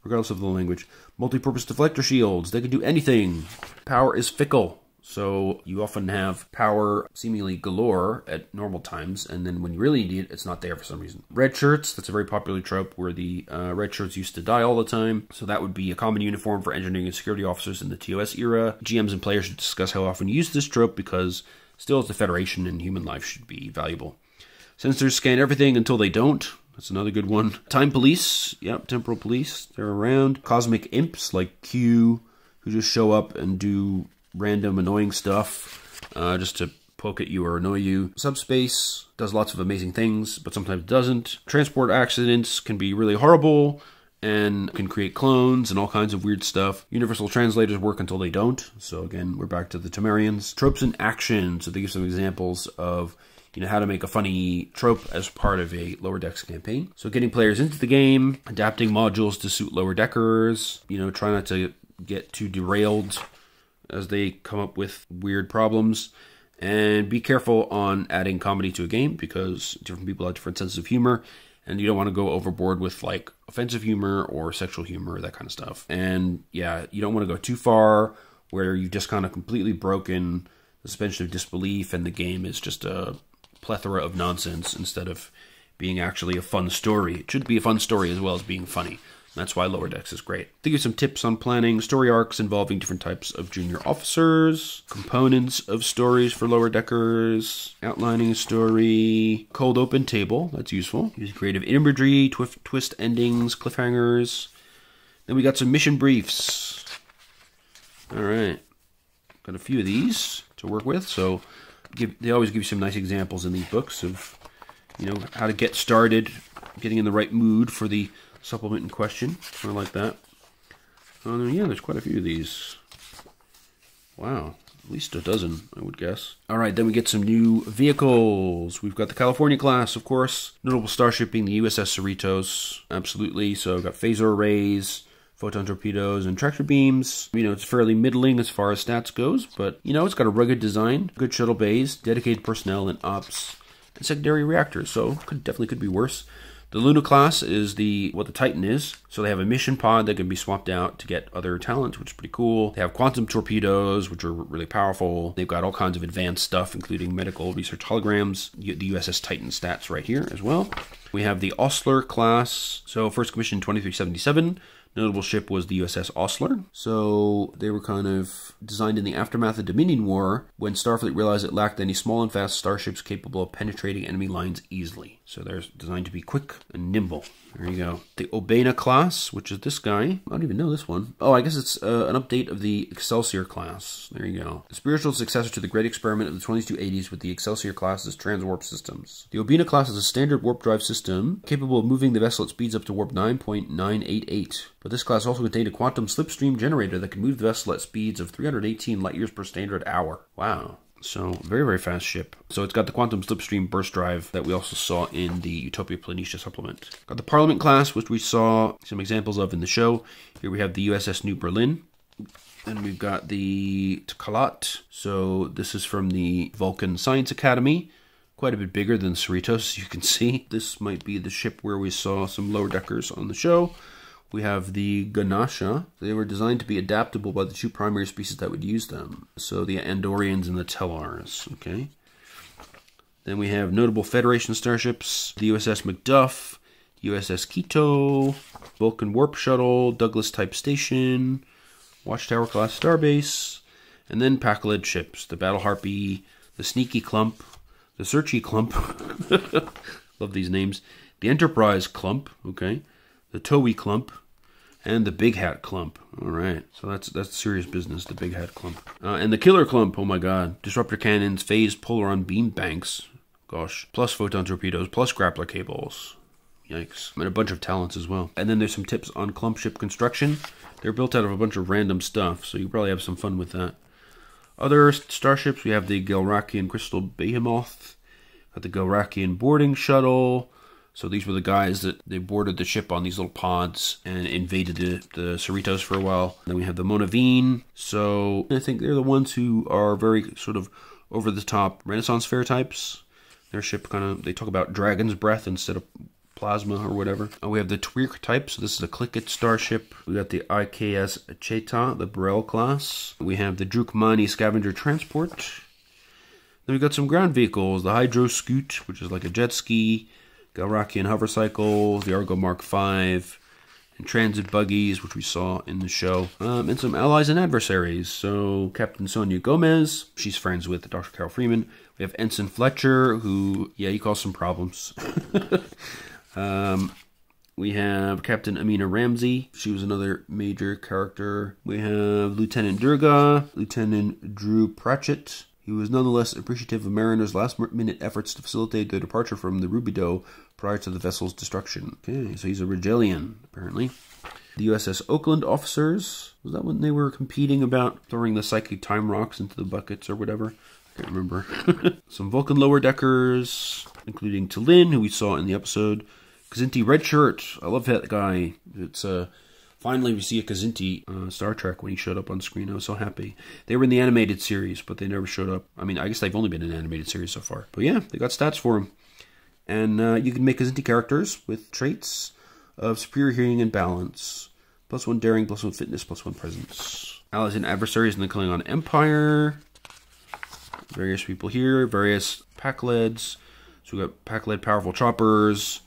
Regardless of the language. Multi-purpose deflector shields. They can do anything. Power is fickle. So you often have power seemingly galore at normal times, and then when you really need it, it's not there for some reason. Red shirts, that's a very popular trope where the red shirts used to die all the time. So that would be a common uniform for engineering and security officers in the TOS era. GMs and players should discuss how often you use this trope because still, as the Federation and human life should be valuable. Sensors scan everything until they don't. That's another good one. Time police. Yep, temporal police. They're around. Cosmic imps like Q, who just show up and do random annoying stuff just to poke at you or annoy you. Subspace does lots of amazing things, but sometimes doesn't. Transport accidents can be really horrible and can create clones and all kinds of weird stuff. Universal translators work until they don't. So again, we're back to the Temerians. Tropes in action. So they give some examples of how to make a funny trope as part of a Lower Decks campaign. So getting players into the game, adapting modules to suit lower deckers, try not to get too derailed as they come up with weird problems. And be careful on adding comedy to a game because different people have different senses of humor. And you don't want to go overboard with like offensive humor or sexual humor, that kind of stuff. And yeah, you don't want to go too far where you've just kind of completely broken the suspension of disbelief and the game is just a plethora of nonsense instead of being actually a fun story. It should be a fun story as well as being funny. That's why Lower Decks is great. I'll give you some tips on planning story arcs involving different types of junior officers, components of stories for lower deckers, outlining a story, cold open table, that's useful. Use creative imagery, twist endings, cliffhangers. Then we got some mission briefs. All right, got a few of these to work with. So they always give you some nice examples in these books of, how to get started, getting in the right mood for the supplement in question. I like that. Yeah, there's quite a few of these. Wow, at least a dozen, I would guess. All right, then we get some new vehicles. We've got the California class, of course. Notable starship being the USS Cerritos. Absolutely. So we've got phaser arrays, photon torpedoes, and tractor beams. It's fairly middling as far as stats goes, but, it's got a rugged design, good shuttle bays, dedicated personnel, and ops. and secondary reactors, so definitely could be worse. The Luna class is what the Titan is. So they have a mission pod that can be swapped out to get other talent, which is pretty cool. They have quantum torpedoes, which are really powerful. They've got all kinds of advanced stuff, including medical research holograms. The USS Titan stats right here as well. We have the Osler class. So first commission 2377. Notable ship was the USS Osler. So they were kind of designed in the aftermath of Dominion War when Starfleet realized it lacked any small and fast starships capable of penetrating enemy lines easily. So they're designed to be quick and nimble. There you go. The Obena class, which is this guy. I don't even know this one. Oh, I guess it's an update of the Excelsior class. There you go. The spiritual successor to the great experiment of the 2280s with the Excelsior class's transwarp systems. The Obena class is a standard warp drive system capable of moving the vessel at speeds up to warp 9.988. But this class also contained a quantum slipstream generator that can move the vessel at speeds of 318 light years per standard hour. Wow. So, very, very fast ship. So it's got the quantum slipstream burst drive that we also saw in the Utopia Planitia supplement. Got the Parliament class, which we saw some examples of in the show. Here we have the USS New Berlin. And we've got the Tkalat. So this is from the Vulcan Science Academy. Quite a bit bigger than Cerritos, you can see. This might be the ship where we saw some lower deckers on the show. We have the Ganasha. They were designed to be adaptable by the two primary species that would use them. So the Andorians and the Tellars, okay? Then we have notable Federation starships, the USS Macduff, USS Quito, Vulcan Warp Shuttle, Douglas Type Station, Watchtower class Starbase, and then Pack-led ships, the Battle Harpy, the Sneaky Clump, the Searchy Clump, love these names, the Enterprise Clump, okay? The Towie Clump, and the Big Hat Clump. All right, so that's serious business, the Big Hat Clump. And the Killer Clump, oh my god. Disruptor cannons, phased polaron beam banks, gosh, plus photon torpedoes, plus grappler cables. Yikes. And a bunch of talents as well. And then there's some tips on clump ship construction. They're built out of a bunch of random stuff, so you probably have some fun with that. Other starships, we have the Gelrakian Crystal Behemoth, got the Gelrakian Boarding Shuttle. So these were the guys that they boarded the ship on these little pods and invaded the Cerritos for a while. Then we have the Monavine. So I think they're the ones who are very sort of over-the-top Renaissance fair types. Their ship kind of, they talk about dragon's breath instead of plasma or whatever. We have the Twirk type. So this is a Clicket starship. We got the IKS Cheta, the Burrell class. We have the Drukmani scavenger transport. Then we got some ground vehicles. The Hydro Scoot, which is like a jet ski. Galrakian hover cycles, the Argo Mark V, and transit buggies, which we saw in the show, and some allies and adversaries. So Captain Sonia Gomez, she's friends with Dr. Carol Freeman. We have Ensign Fletcher, who, yeah, he caused some problems. We have Captain Amina Ramsey. She was another major character. We have Lieutenant Durga, Lieutenant Drew Pratchett. He was nonetheless appreciative of Mariner's last-minute efforts to facilitate their departure from the Rubidoux prior to the vessel's destruction. Okay, so he's a Rigelian, apparently. The USS Oakland officers. Was that when they were competing about throwing the psychic time rocks into the buckets or whatever? I can't remember. Some Vulcan lower deckers, including T'Lyn, who we saw in the episode. Kazinti Redshirt. I love that guy. It's finally, we see a Kazinti Star Trek when he showed up on screen. I was so happy. They were in the animated series, but they never showed up. I mean, I guess they've only been in an animated series so far. But yeah, they got stats for him. And you can make Kazinti characters with traits of superior hearing and balance. +1 daring, +1 fitness, +1 presence. Allies and adversaries in the Klingon Empire. Various people here. Various Pack-leds. So we got Pack-led Powerful Choppers.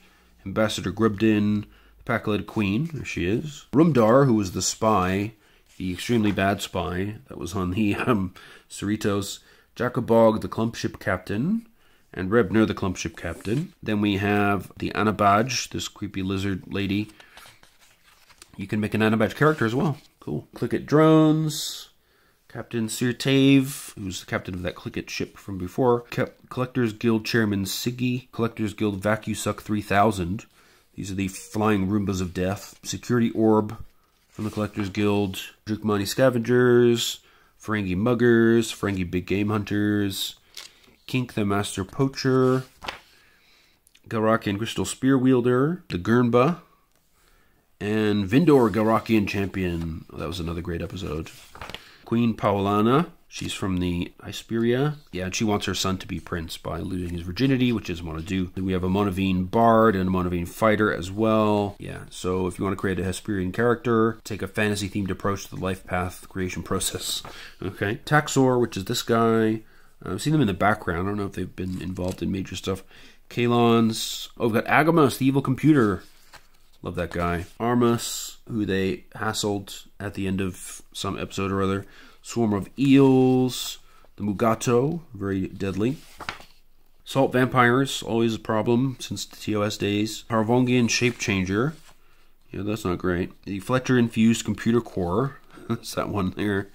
Ambassador Grubdin. Pack-led Queen, there she is. Rumdar, who was the spy, the extremely bad spy that was on the Cerritos. Jacobog, the clump ship captain, and Rebner, the clump ship captain. Then we have the Anabaj, this creepy lizard lady. You can make an Anabaj character as well. Cool. Clicket drones. Captain Sirtave, who's the captain of that Clicket ship from before. Collectors Guild Chairman Siggy. Collectors Guild Vacusuck 3000. These are the flying Roombas of death. Security Orb from the Collectors Guild. Drukmani Scavengers. Ferengi Muggers. Ferengi Big Game Hunters. Kink the Master Poacher. Galrakian Crystal Spear Wielder. The Gurnba. And Vindor Galrakian Champion. Oh, that was another great episode. Queen Paulana. She's from the Iberia. Yeah, and she wants her son to be prince by losing his virginity, which he doesn't want to do. Then we have a Monavine bard and a Monavine fighter as well. Yeah, so if you want to create a Hesperian character, take a fantasy-themed approach to the life path creation process. Okay. Taxor, which is this guy. I've seen them in the background. I don't know if they've been involved in major stuff. Kalons. Oh, we've got Agamus, the evil computer. Love that guy. Armus, who they hassled at the end of some episode or other. Swarm of Eels, the Mugato, very deadly. Salt Vampires, always a problem since the TOS days. Harvongian Shape Changer, yeah, that's not great. The Fletcher-infused Computer Core, that's that one there.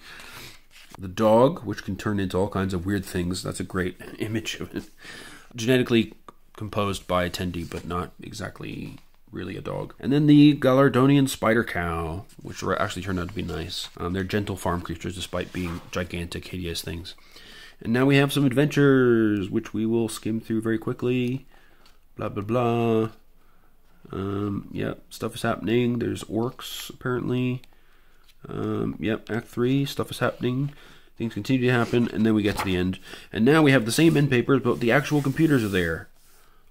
The Dog, which can turn into all kinds of weird things, that's a great image of it. Genetically composed by Attendee, but not exactly really a dog. And then the Gallardonian Spider Cow, which actually turned out to be nice. They're gentle farm creatures despite being gigantic, hideous things. And now we have some adventures, which we will skim through very quickly. Blah, blah, blah. Yeah, stuff is happening. There's orcs, apparently. Yep, Act 3, stuff is happening. Things continue to happen, and then we get to the end. And now we have the same end papers, but the actual computers are there.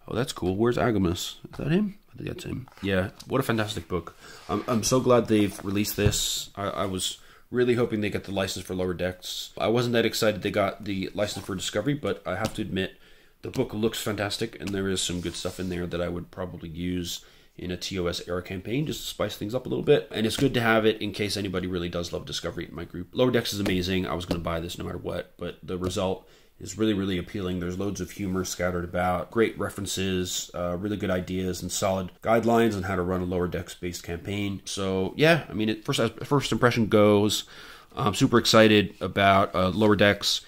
Oh, that's cool. Where's Agamus? Is that him? I think that's him. Yeah, what a fantastic book. I'm so glad they've released this. I was really hoping they get the license for Lower Decks. I wasn't that excited they got the license for Discovery, but I have to admit, the book looks fantastic, and there is some good stuff in there that I would probably use in a TOS era campaign just to spice things up a little bit. And it's good to have it in case anybody really does love Discovery in my group. Lower Decks is amazing. I was going to buy this no matter what, but the result is really, really appealing. There's loads of humor scattered about, great references, really good ideas, and solid guidelines on how to run a Lower Decks-based campaign. So, yeah, I mean, as first impression goes, I'm super excited about Lower Decks.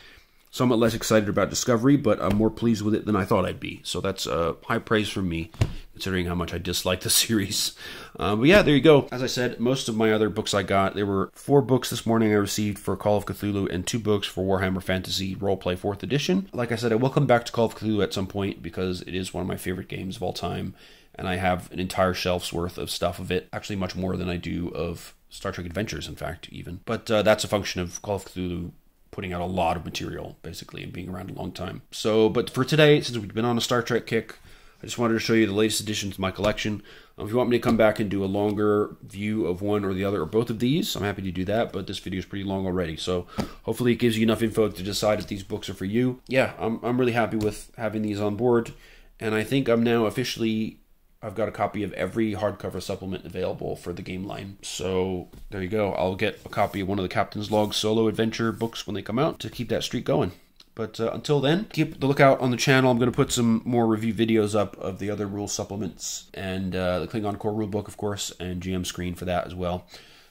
Somewhat less excited about Discovery, but I'm more pleased with it than I thought I'd be. So that's high praise from me, considering how much I dislike the series. But yeah, there you go. As I said, most of my other books I got, there were 4 books this morning I received for Call of Cthulhu and 2 books for Warhammer Fantasy Roleplay 4th Edition. Like I said, I will come back to Call of Cthulhu at some point because it is one of my favorite games of all time, and I have an entire shelf's worth of stuff of it, actually much more than I do of Star Trek Adventures, in fact, even. But that's a function of Call of Cthulhu putting out a lot of material, basically, and being around a long time. So, but for today, since we've been on a Star Trek kick, I just wanted to show you the latest additions to my collection. If you want me to come back and do a longer view of one or the other or both of these, I'm happy to do that, but this video is pretty long already, so hopefully it gives you enough info to decide if these books are for you. Yeah, I'm really happy with having these on board, and I think I'm now officially... I've got a copy of every hardcover supplement available for the game line. So there you go. I'll get a copy of one of the Captain's Log solo adventure books when they come out to keep that streak going. But until then, keep the lookout on the channel. I'm going to put some more review videos up of the other rule supplements and the Klingon Core rulebook, of course, and GM Screen for that as well.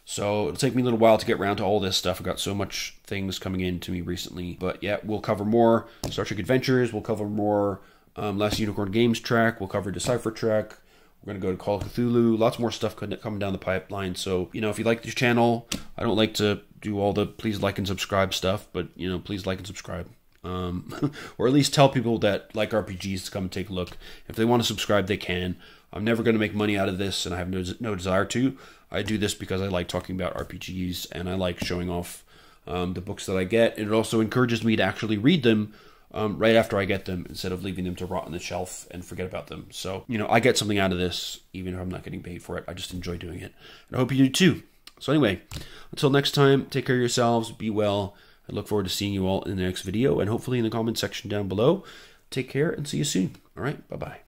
So it'll take me a little while to get around to all this stuff. I've got so much things coming in to me recently. But yeah, we'll cover more Star Trek Adventures. We'll cover more Last Unicorn Games track. We'll cover Decipher track. We're going to go to Call of Cthulhu. Lots more stuff coming down the pipeline. So, you know, if you like this channel, I don't like to do all the please like and subscribe stuff, but, you know, please like and subscribe. Or at least tell people that like RPGs to come and take a look. If they want to subscribe, they can. I'm never going to make money out of this, and I have no desire to. I do this because I like talking about RPGs, and I like showing off the books that I get. And it also encourages me to actually read them right after I get them, instead of leaving them to rot on the shelf and forget about them. So, you know, I get something out of this, even if I'm not getting paid for it. I just enjoy doing it. And I hope you do too. So anyway, until next time, take care of yourselves, be well. I look forward to seeing you all in the next video, and hopefully in the comment section down below. Take care and see you soon. All right, bye-bye.